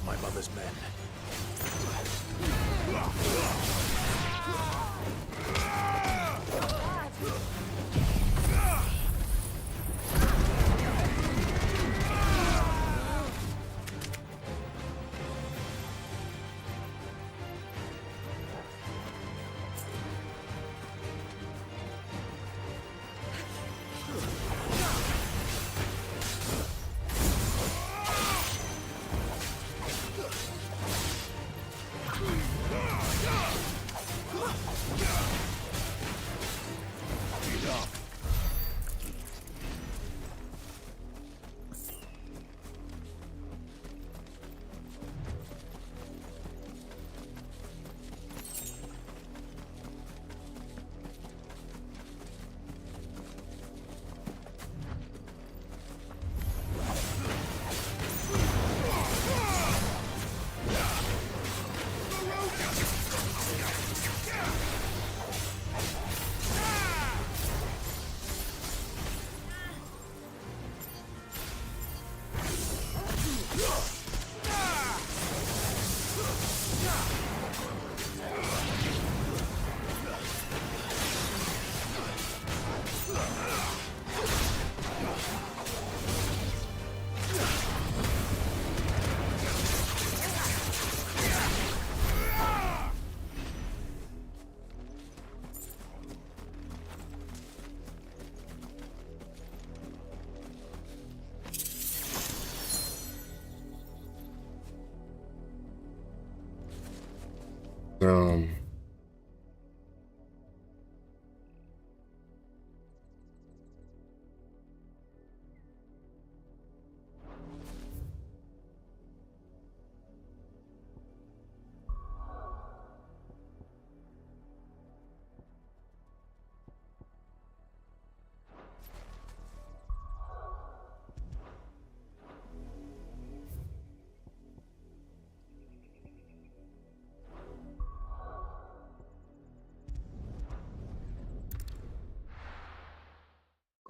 Speaker 6: of my mother's men.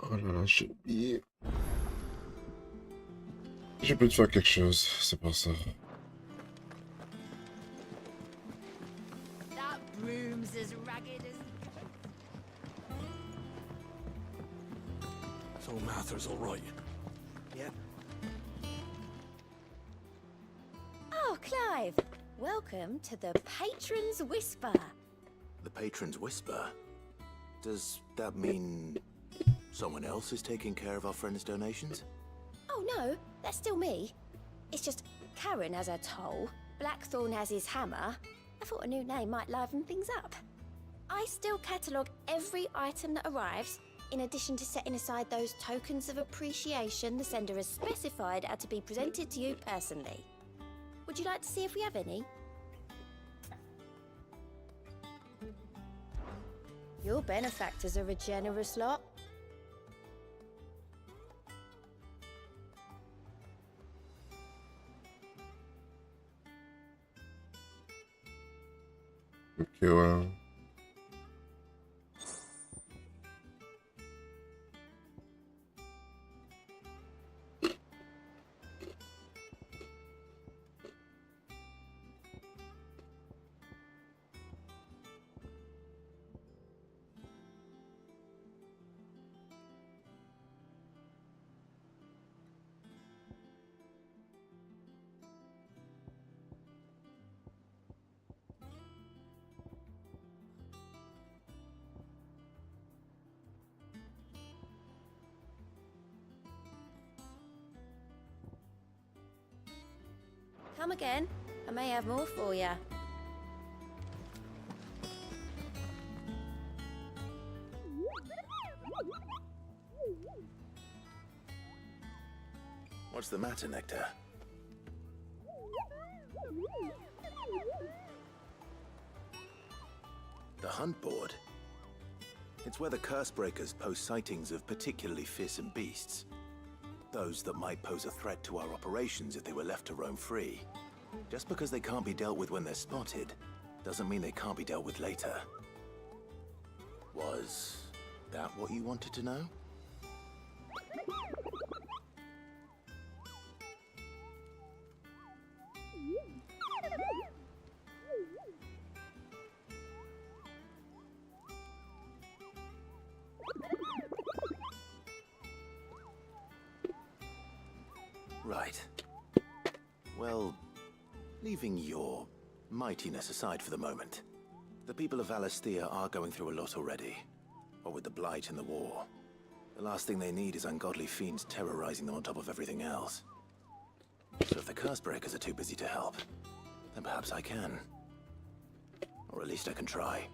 Speaker 1: Oh là là, j'ai oublié. J'ai pu te faire quelque chose, c'est pour ça.
Speaker 21: That broom's as ragged as...
Speaker 14: So Mather's all right.
Speaker 17: Yeah.
Speaker 21: Oh, Clive! Welcome to the Patron's Whisper.
Speaker 6: The Patron's Whisper? Does that mean someone else is taking care of our friend's donations?
Speaker 21: Oh no, that's still me. It's just Karen has her toll, Blackthorn has his hammer. I thought a new name might liven things up. I still catalogue every item that arrives, in addition to setting aside those tokens of appreciation the sender has specified are to be presented to you personally. Would you like to see if we have any? Your benefactors are a generous lot.
Speaker 1: Ok, ouais.
Speaker 21: Come again. I may have more for you.
Speaker 6: What's the matter, Nectar? The hunt board? It's where the Cursebreakers post sightings of particularly fearsome beasts. Those that might pose a threat to our operations if they were left to roam free. Just because they can't be dealt with when they're spotted, doesn't mean they can't be dealt with later. Was that what you wanted to know? Right. Well, leaving your mightiness aside for the moment, the people of Valisthea are going through a lot already. What with the Blight and the war. The last thing they need is ungodly fiends terrorizing them on top of everything else. So if the Cursebreakers are too busy to help, then perhaps I can. Or at least I can try.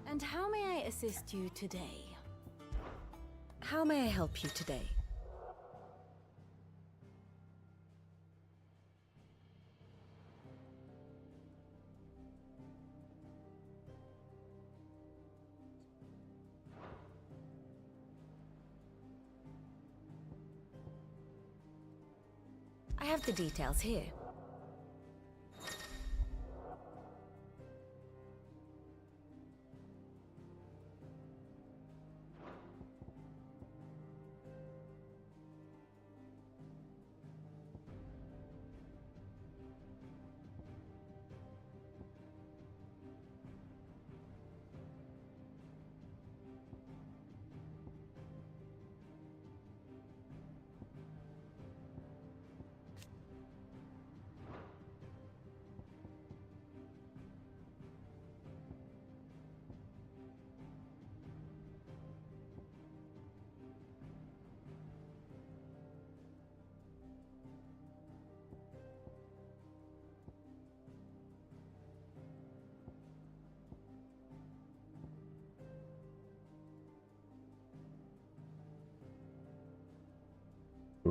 Speaker 5: And how may I assist you today?
Speaker 18: How may I help you today? I have the details here.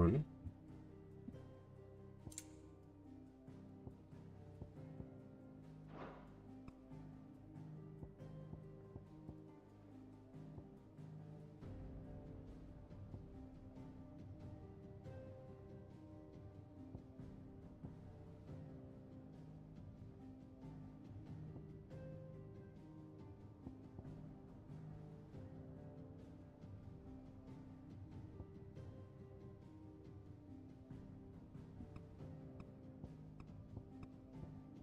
Speaker 1: Cool.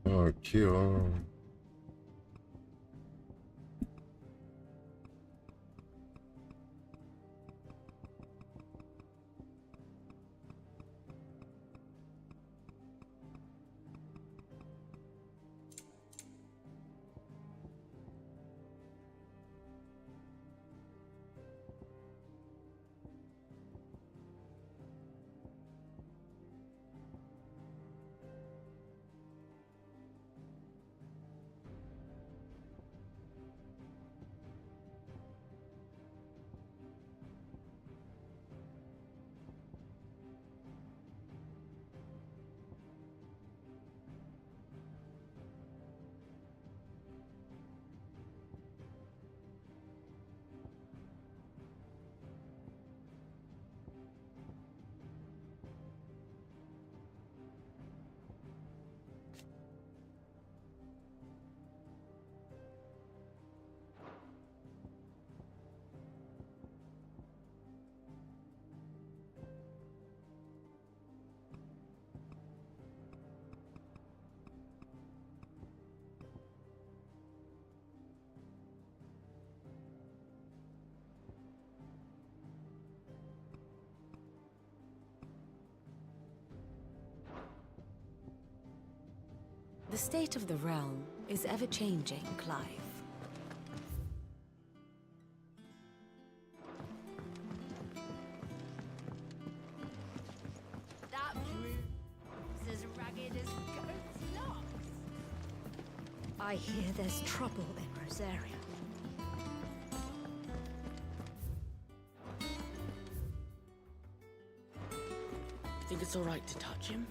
Speaker 1: Ok, oh.
Speaker 3: The state of the realm is ever-changing, Clive.
Speaker 10: That bruise as ragged as goat's locks. I hear there's trouble in Rosaria.
Speaker 11: Think it's all right to touch him?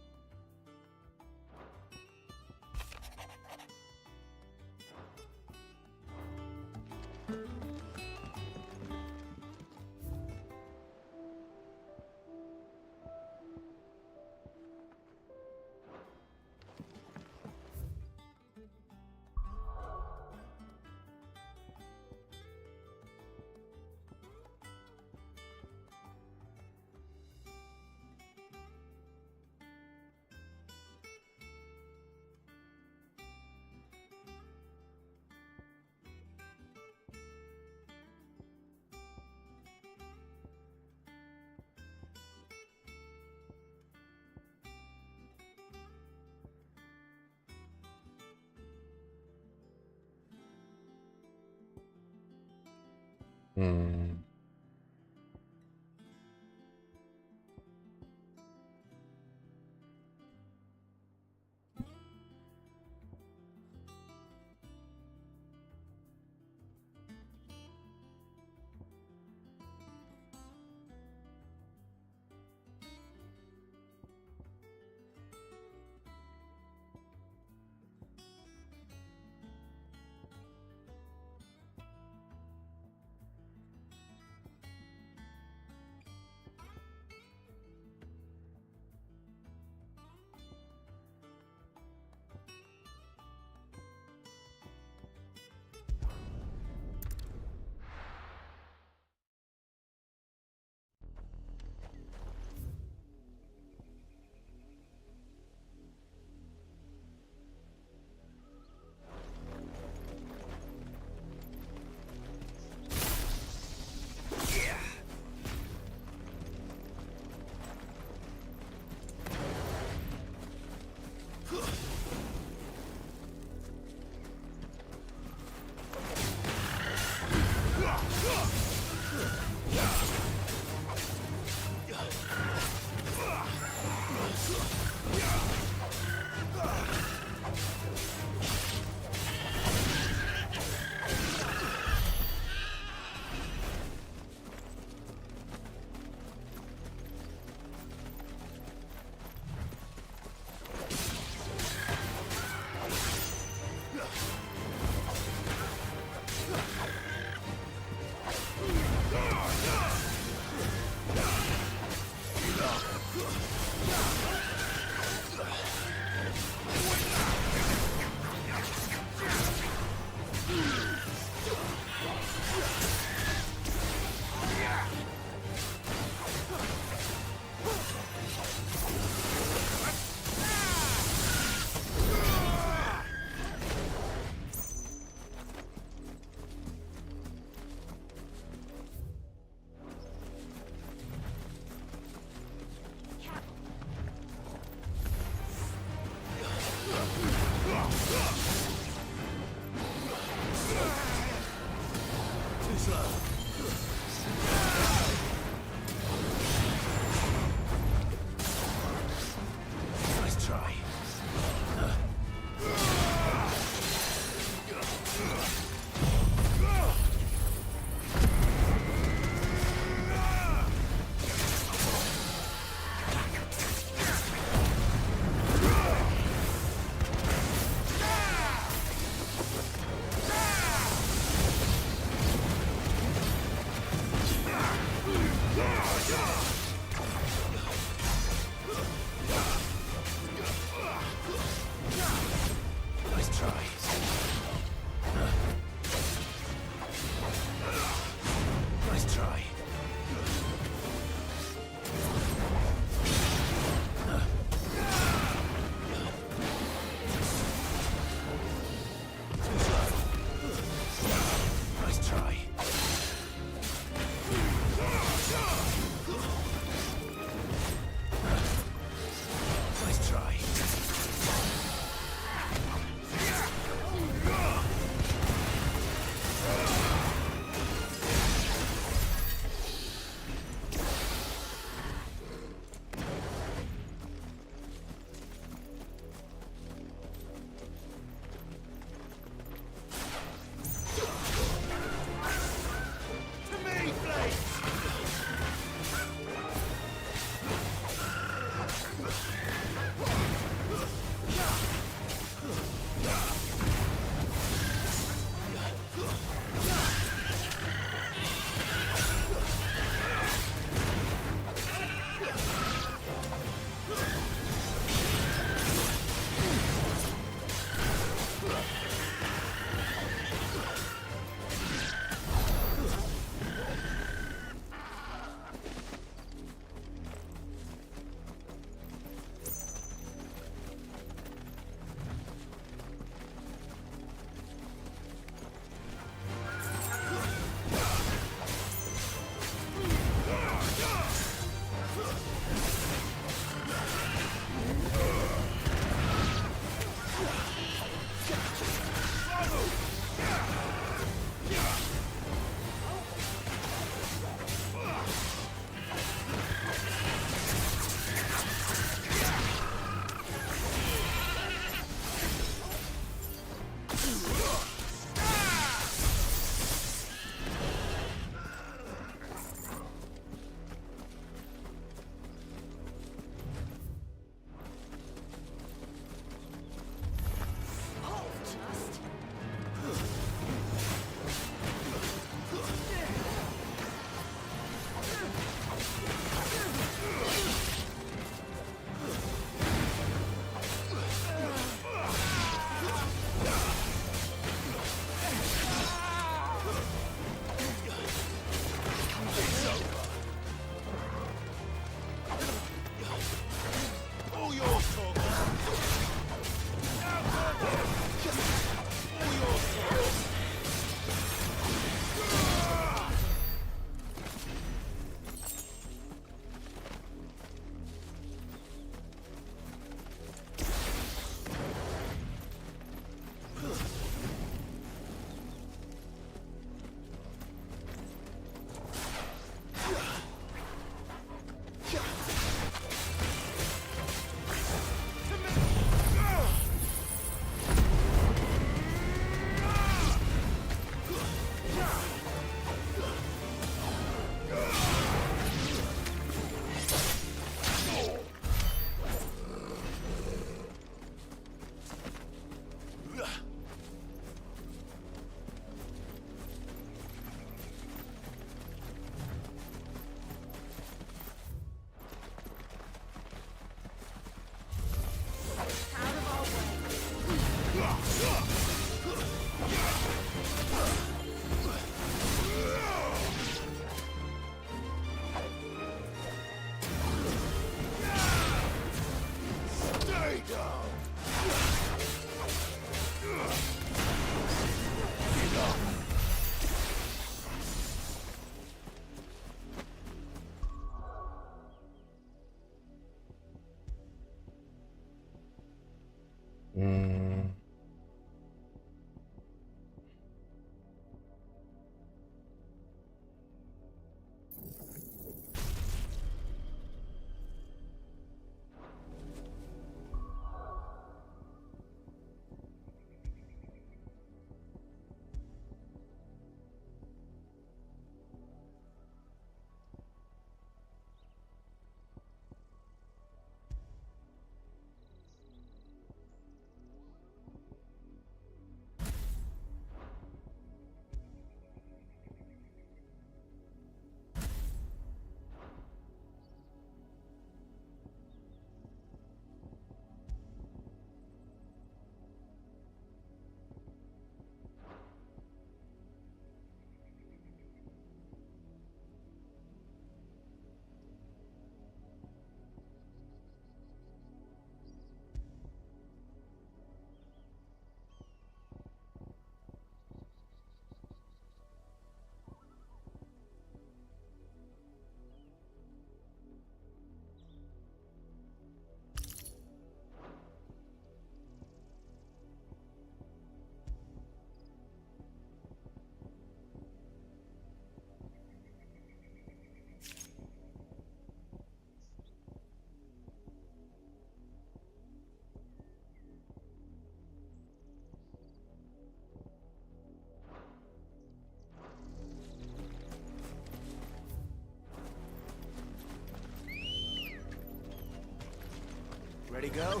Speaker 17: Ready, go?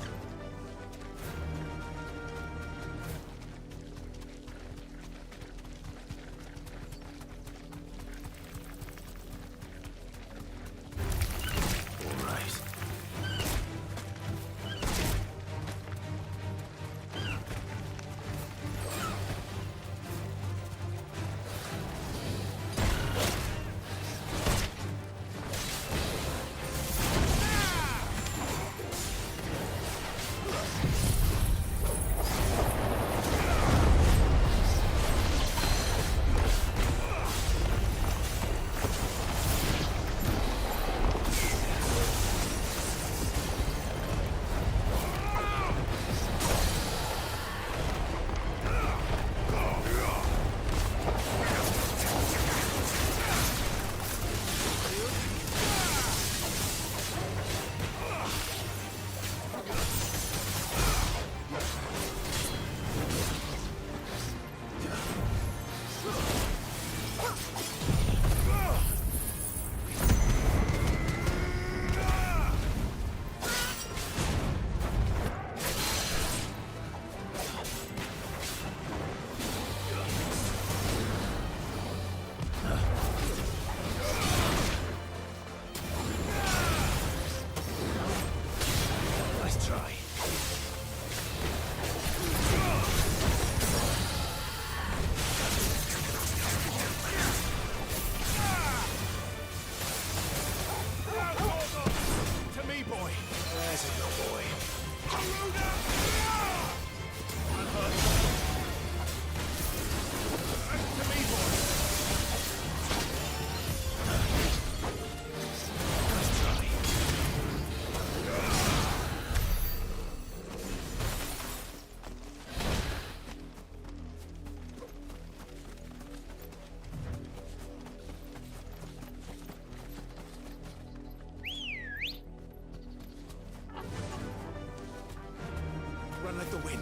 Speaker 17: Run like the wind.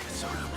Speaker 6: It's all right.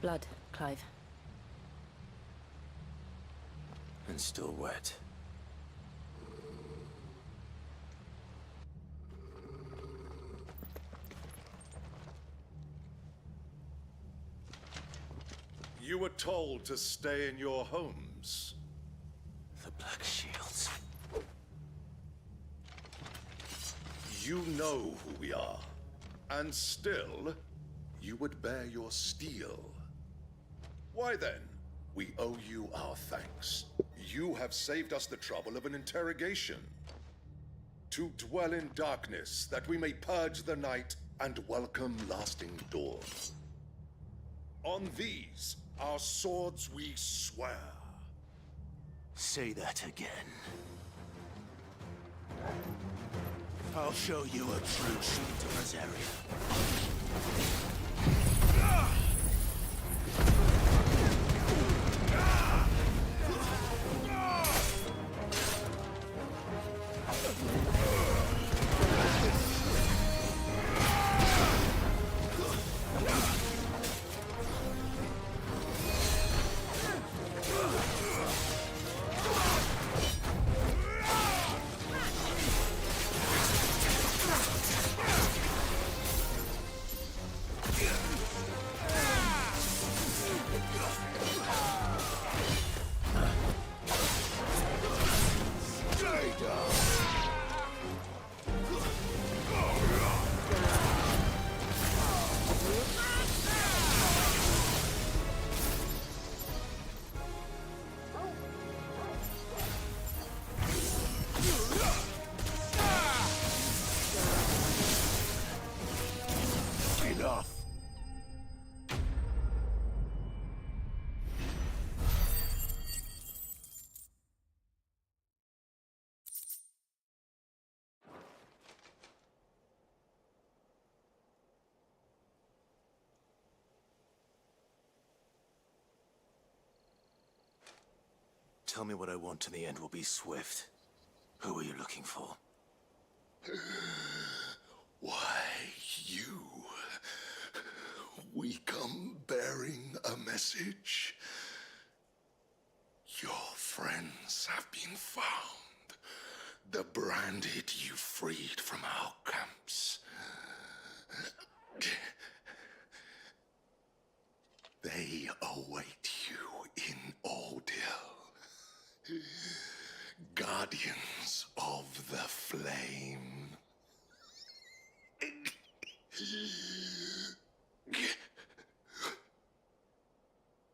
Speaker 5: Blood, Clive.
Speaker 6: And still wet.
Speaker 13: You were told to stay in your homes.
Speaker 6: The Black Shields.
Speaker 13: You know who we are. And still, you would bear your steel. Why then? We owe you our thanks. You have saved us the trouble of an interrogation. To dwell in darkness, that we may purge the night and welcome lasting dawn. On these, our swords we swear.
Speaker 8: Say that again. I'll show you a true sheet of Rosaria. Tell me what I want and the end will be swift. Who are you looking for?
Speaker 13: Why, you. We come bearing a message. Your friends have been found. The branded you freed from our camps. They await you in Ordeal. Guardians of the Flame.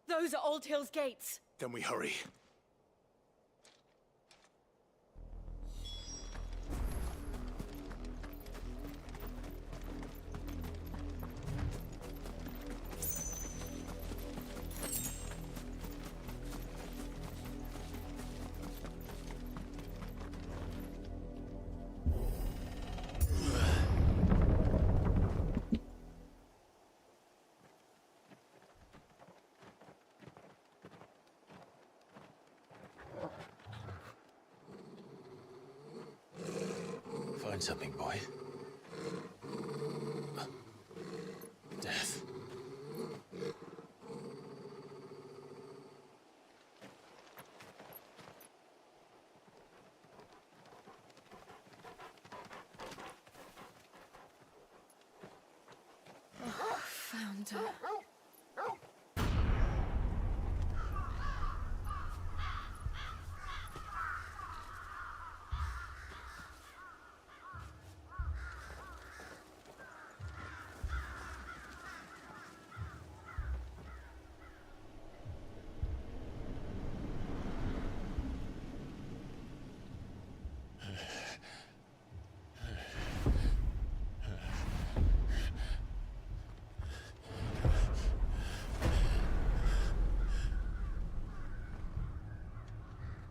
Speaker 5: Those are Old Hill's gates.
Speaker 8: Then we hurry.
Speaker 6: Find something, boy. Death.
Speaker 5: Found her.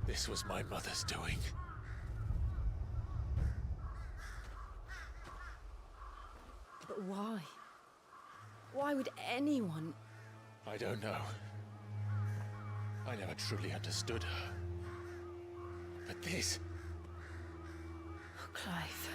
Speaker 8: This was my mother's doing.
Speaker 5: But why? Why would anyone?
Speaker 8: I don't know. I never truly understood her. But this...
Speaker 5: Oh, Clive.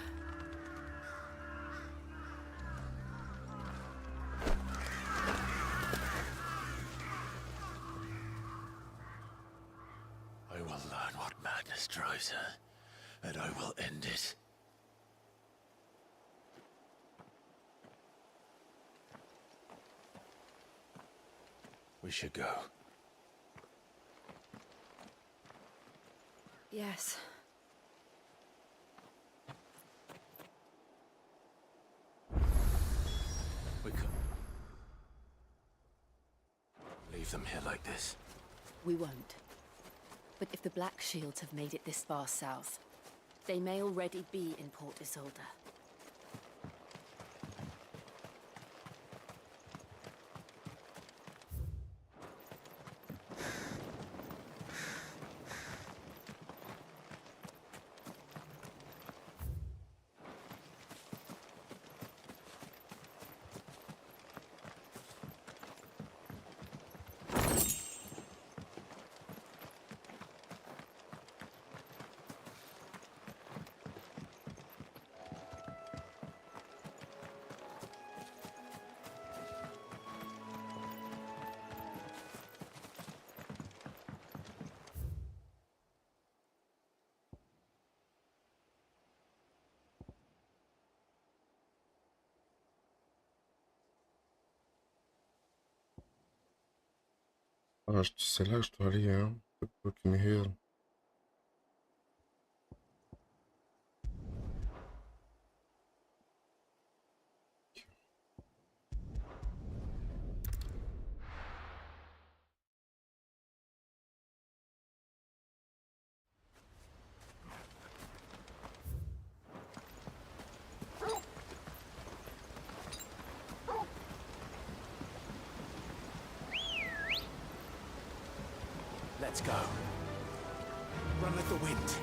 Speaker 8: closer, and I will end it. We should go.
Speaker 5: Yes.
Speaker 8: We could leave them here like this.
Speaker 5: We won't. But if the Black Shields have made it this far south, they may already be in Port Isolde.
Speaker 1: Ah, c'est là que je dois aller, hein. Fucking hell.
Speaker 17: Let's go. Run with the wind.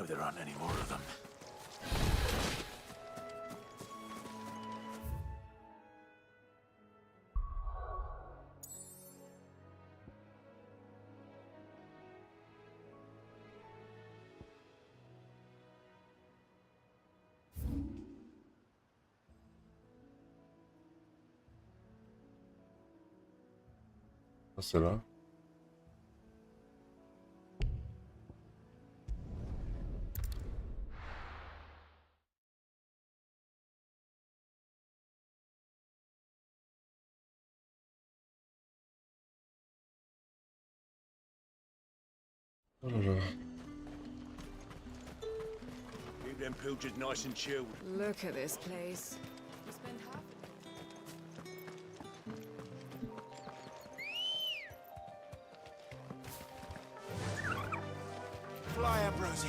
Speaker 2: hope there aren't any more of them.
Speaker 1: Ah, c'est là. Oh là là.
Speaker 4: Keep them pilchards nice and chilled.
Speaker 5: Look at this place. We spend half
Speaker 17: Fly, Ambrosia.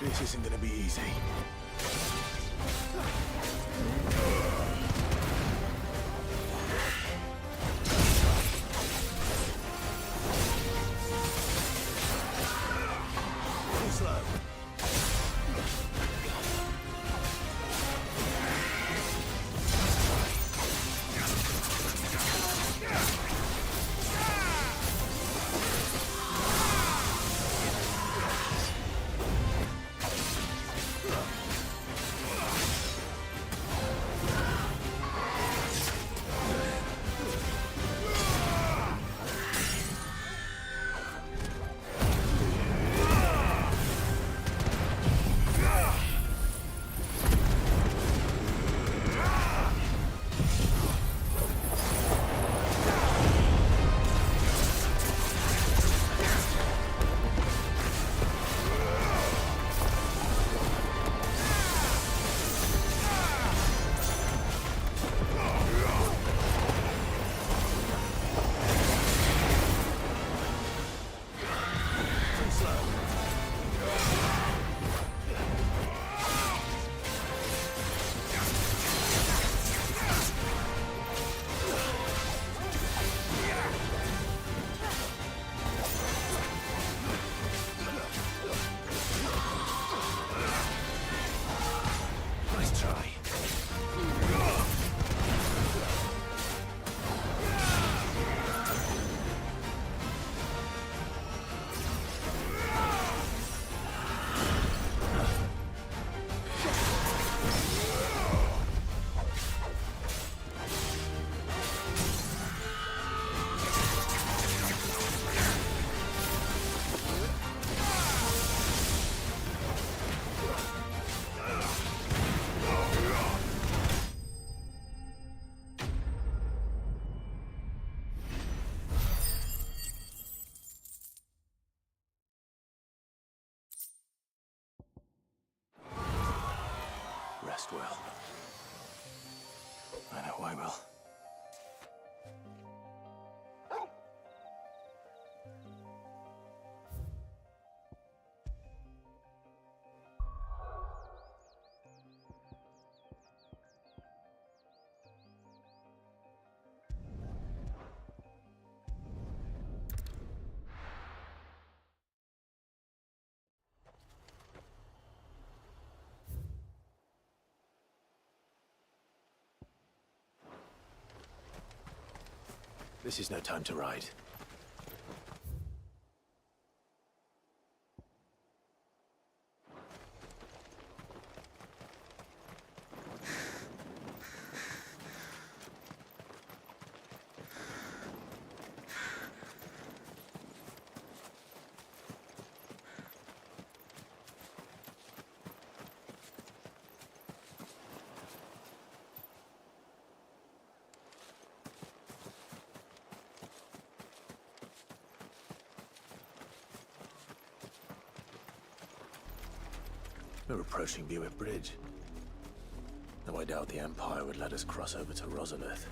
Speaker 2: This isn't gonna be easy. Too slow. Rest well. I know I will. This is no time to ride. We're approaching Buick Bridge. Though I doubt the Empire would let us cross over to Rosalith.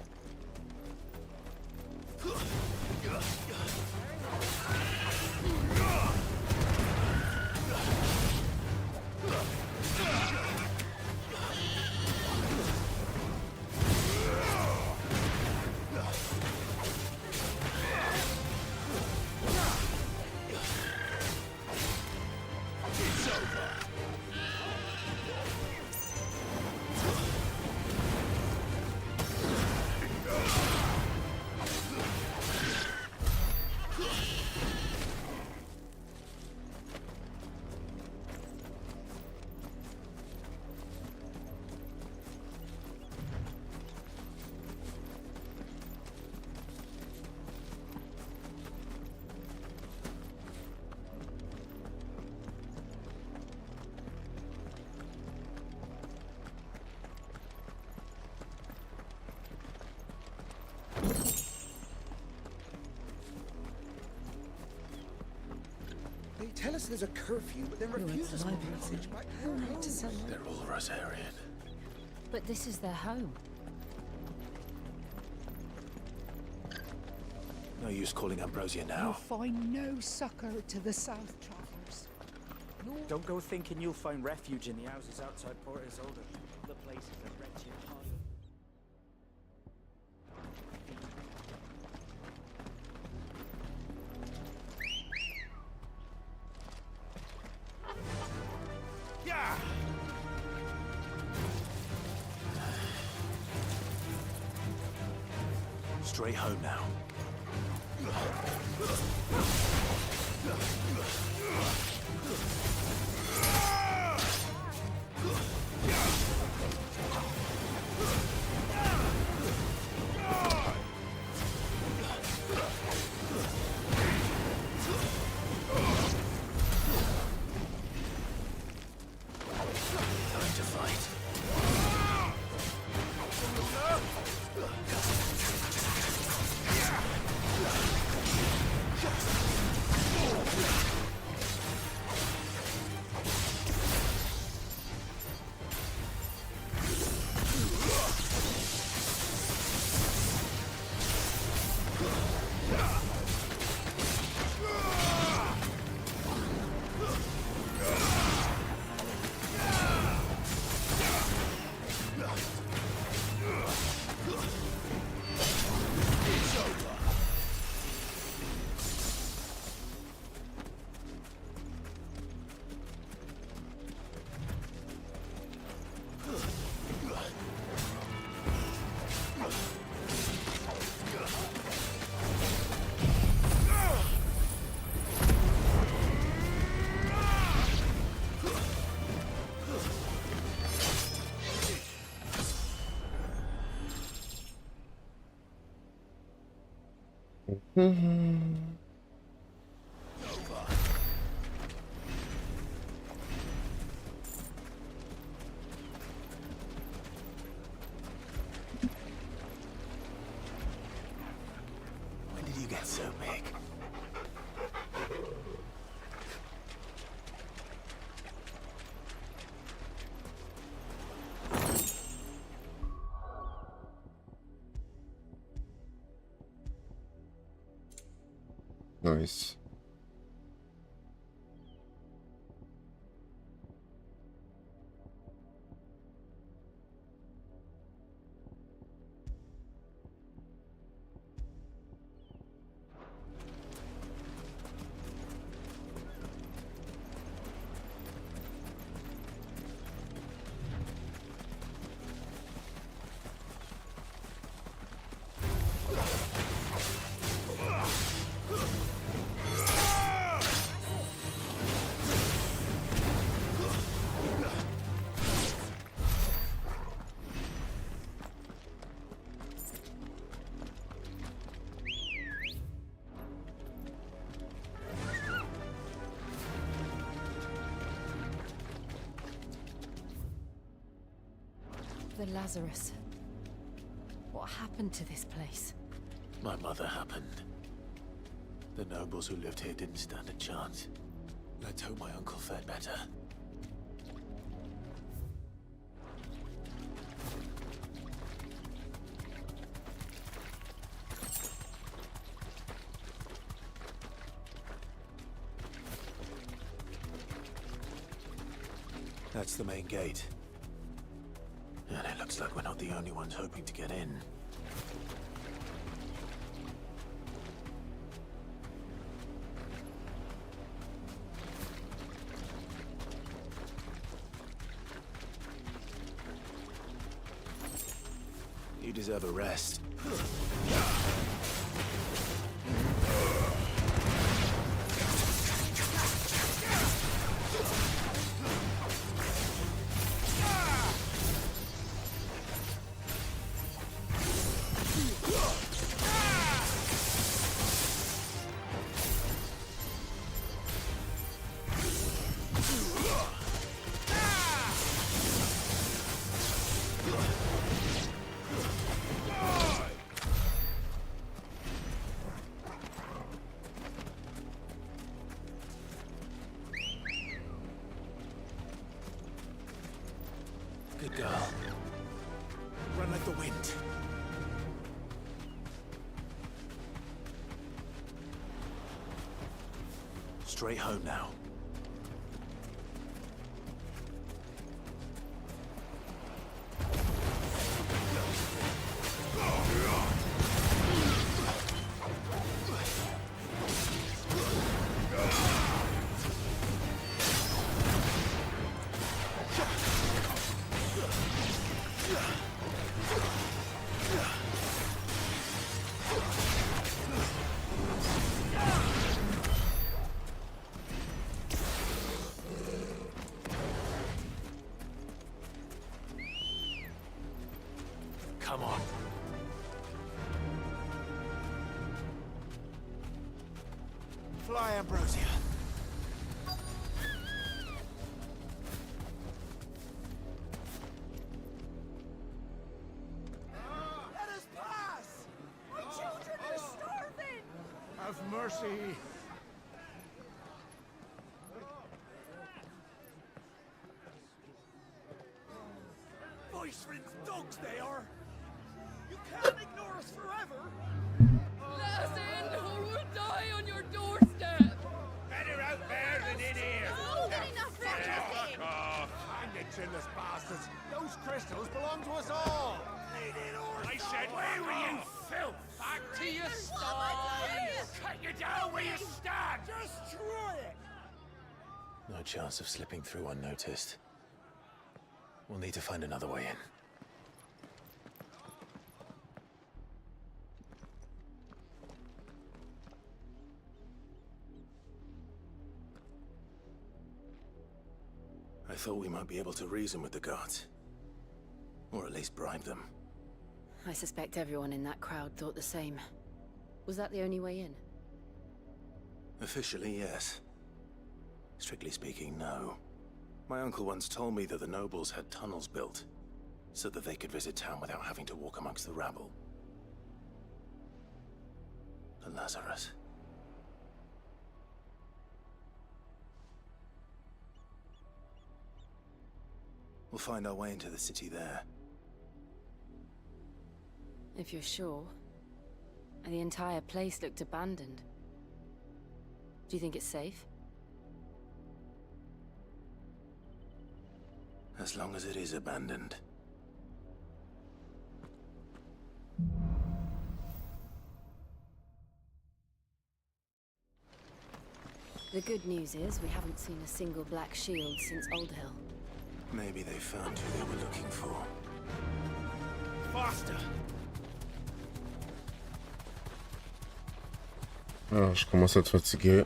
Speaker 15: They tell us there's a curfew, but then refuse us passage back home.
Speaker 2: They're all Rosarian.
Speaker 3: But this is their home.
Speaker 2: No use calling Ambrosia
Speaker 9: You'll
Speaker 2: now.
Speaker 9: find no succor to the South Travelers.
Speaker 12: Don't go thinking you'll find refuge in the houses outside Port Isolde. The place is a wretched hole.
Speaker 2: Straight home now. Time to fight. When did you get so big?
Speaker 1: Nice.
Speaker 3: The Lazarus. What happened to this place?
Speaker 2: My mother happened. The nobles who lived here didn't stand a chance. Let's hope my uncle fared better. That's the main gate. And it looks like we're not the only ones hoping to get in. You deserve a rest. Good girl. Run like the wind. Straight home now. Come on. Fly, Ambrosia.
Speaker 4: Let us pass! My children are starving! Have mercy. Voice-rinsed dogs they are! You can't ignore us forever!
Speaker 7: Let us in, or we'll die on your doorstep!
Speaker 4: Better out there than in here!
Speaker 7: No, get enough
Speaker 4: Fuck off! Hang the chinless bastards! Those crystals belong to us all! I said, where were you, filth? Back to your sties! Cut you down where you stand! Just try it!
Speaker 2: No chance of slipping through unnoticed. We'll need to find another way in. I thought we might be able to reason with the guards. Or at least bribe them.
Speaker 5: I suspect everyone in that crowd thought the same. Was that the only way in?
Speaker 2: Officially, yes. Strictly speaking, no. My uncle once told me that the nobles had tunnels built, so that they could visit town without having to walk amongst the rabble. The Lazarus. We'll find our way into the city there.
Speaker 5: If you're sure. The entire place looked abandoned. Do you think it's safe?
Speaker 2: As long as it is abandoned.
Speaker 5: The good news is we haven't seen a single black shield since Old Hill.
Speaker 2: Maybe they found who they were looking for.
Speaker 4: Faster!
Speaker 1: Ah, je commence à être fatigué.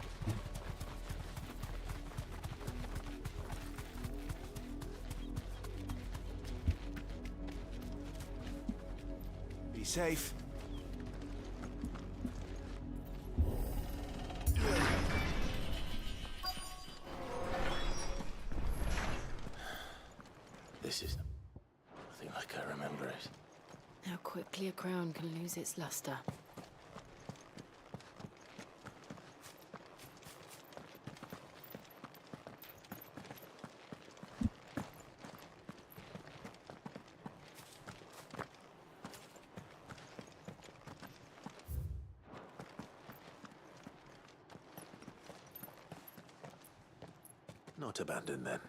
Speaker 2: Be safe. This is nothing like I remember it.
Speaker 5: How quickly a crown can lose its luster.
Speaker 2: Not abandoned then.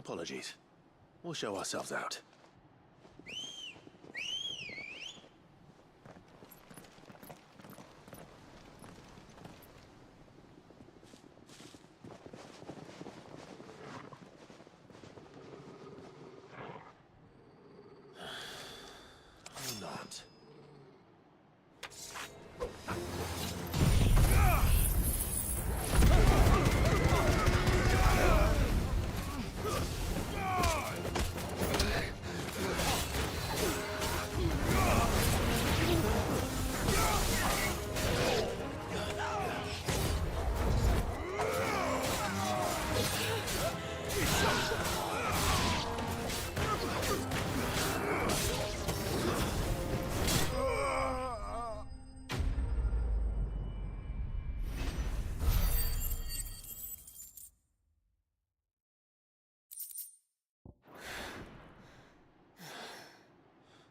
Speaker 6: apologies. We'll show ourselves out. Or not.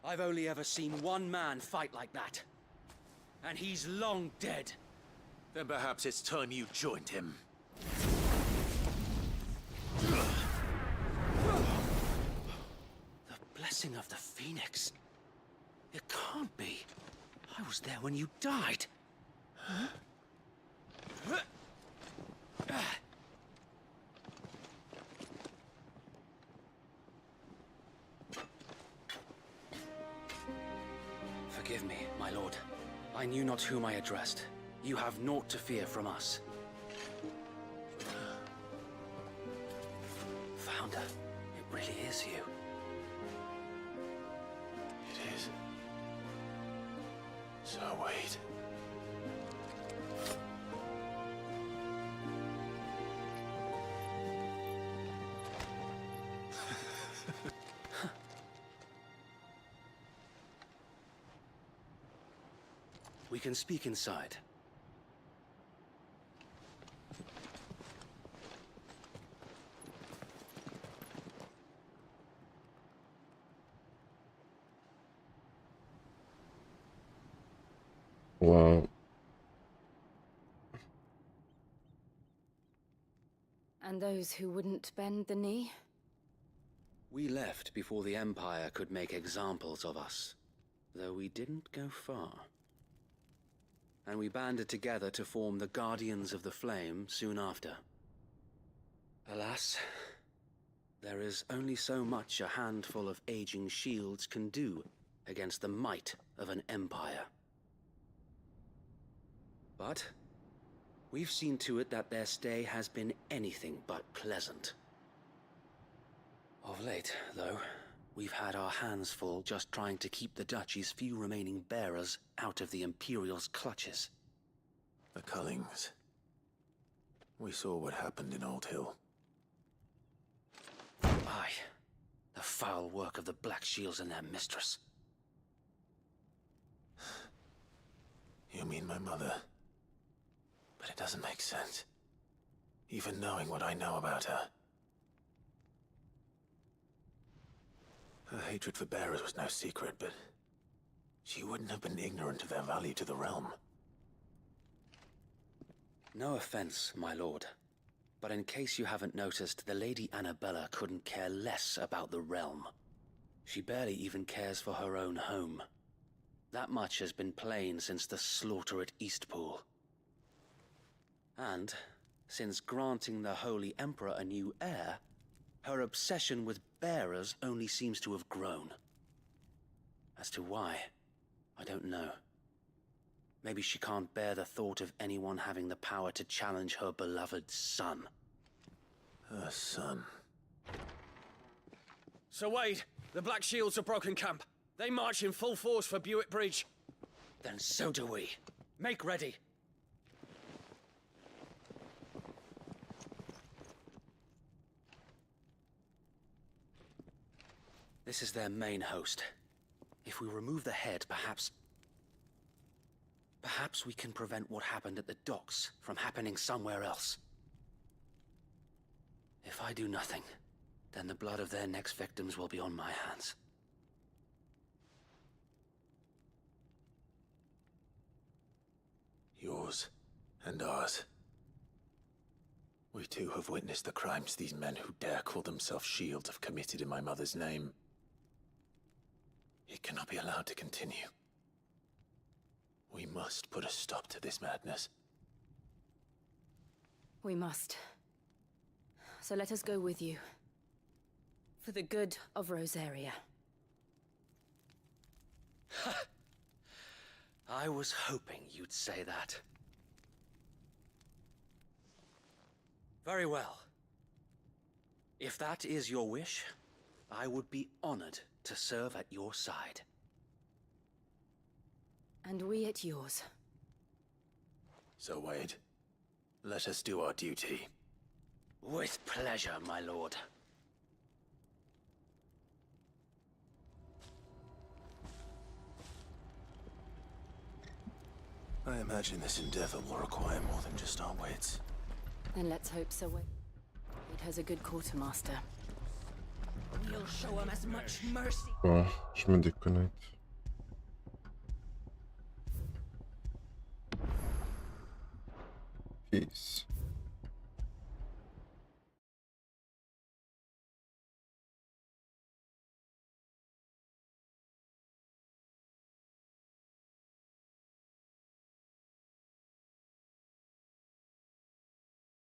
Speaker 16: I've only ever seen one man fight like that. And he's long dead.
Speaker 6: Then perhaps it's time you joined him.
Speaker 16: The blessing of the Phoenix. It can't be. I was there when you died. Huh? Forgive me, my lord. I knew not whom I addressed. You have naught to fear from us. Founder, it really is you.
Speaker 6: It is. So wait.
Speaker 16: We can speak inside.
Speaker 1: Wow.
Speaker 5: And those who wouldn't bend the knee?
Speaker 16: We left before the Empire could make examples of us, though we didn't go far. And we banded together to form the Guardians of the Flame soon after. Alas, there is only so much a handful of aging shields can do against the might of an empire. But we've seen to it that their stay has been anything but pleasant. Of late, though, we've had our hands full just trying to keep the Duchy's few remaining bearers out of the Imperial's clutches.
Speaker 6: The Cullings. We saw what happened in Old Hill.
Speaker 16: Aye. The foul work of the Black Shields and their mistress.
Speaker 6: You mean my mother? But it doesn't make sense. Even knowing what I know about her. Her hatred for bearers was no secret, but she wouldn't have been ignorant of their value to the realm.
Speaker 16: No offense, my lord, but in case you haven't noticed, the Lady Annabella couldn't care less about the realm. She barely even cares for her own home. That much has been plain since the slaughter at Eastpool. And, since granting the Holy Emperor a new heir, her obsession with bearers only seems to have grown. As to why, I don't know. Maybe she can't bear the thought of anyone having the power to challenge her beloved son.
Speaker 6: Her son?
Speaker 16: Sir Wade, the Black Shields have broken camp. They march in full force for Buick Bridge. Then so do we. Make ready. This is their main host. If we remove the head, perhaps we can prevent what happened at the docks from happening somewhere else. If I do nothing, then the blood of their next victims will be on my hands.
Speaker 6: Yours and ours. We too have witnessed the crimes these men who dare call themselves shields have committed in my mother's name. It cannot be allowed to continue. We must put a stop to this madness.
Speaker 5: We must. So let us go with you. For the good of Rosaria.
Speaker 16: I was hoping you'd say that. Very well. If that is your wish, I would be honored to serve at your side.
Speaker 5: And we at yours.
Speaker 6: So, Wade, let us do our duty.
Speaker 16: With pleasure, my lord.
Speaker 6: I imagine this endeavor will require more than just our wits.
Speaker 5: Then let's hope so. Wade has a good quartermaster.
Speaker 10: We'll show him as much mercy.
Speaker 1: Bon, je me déconnecte. Peace.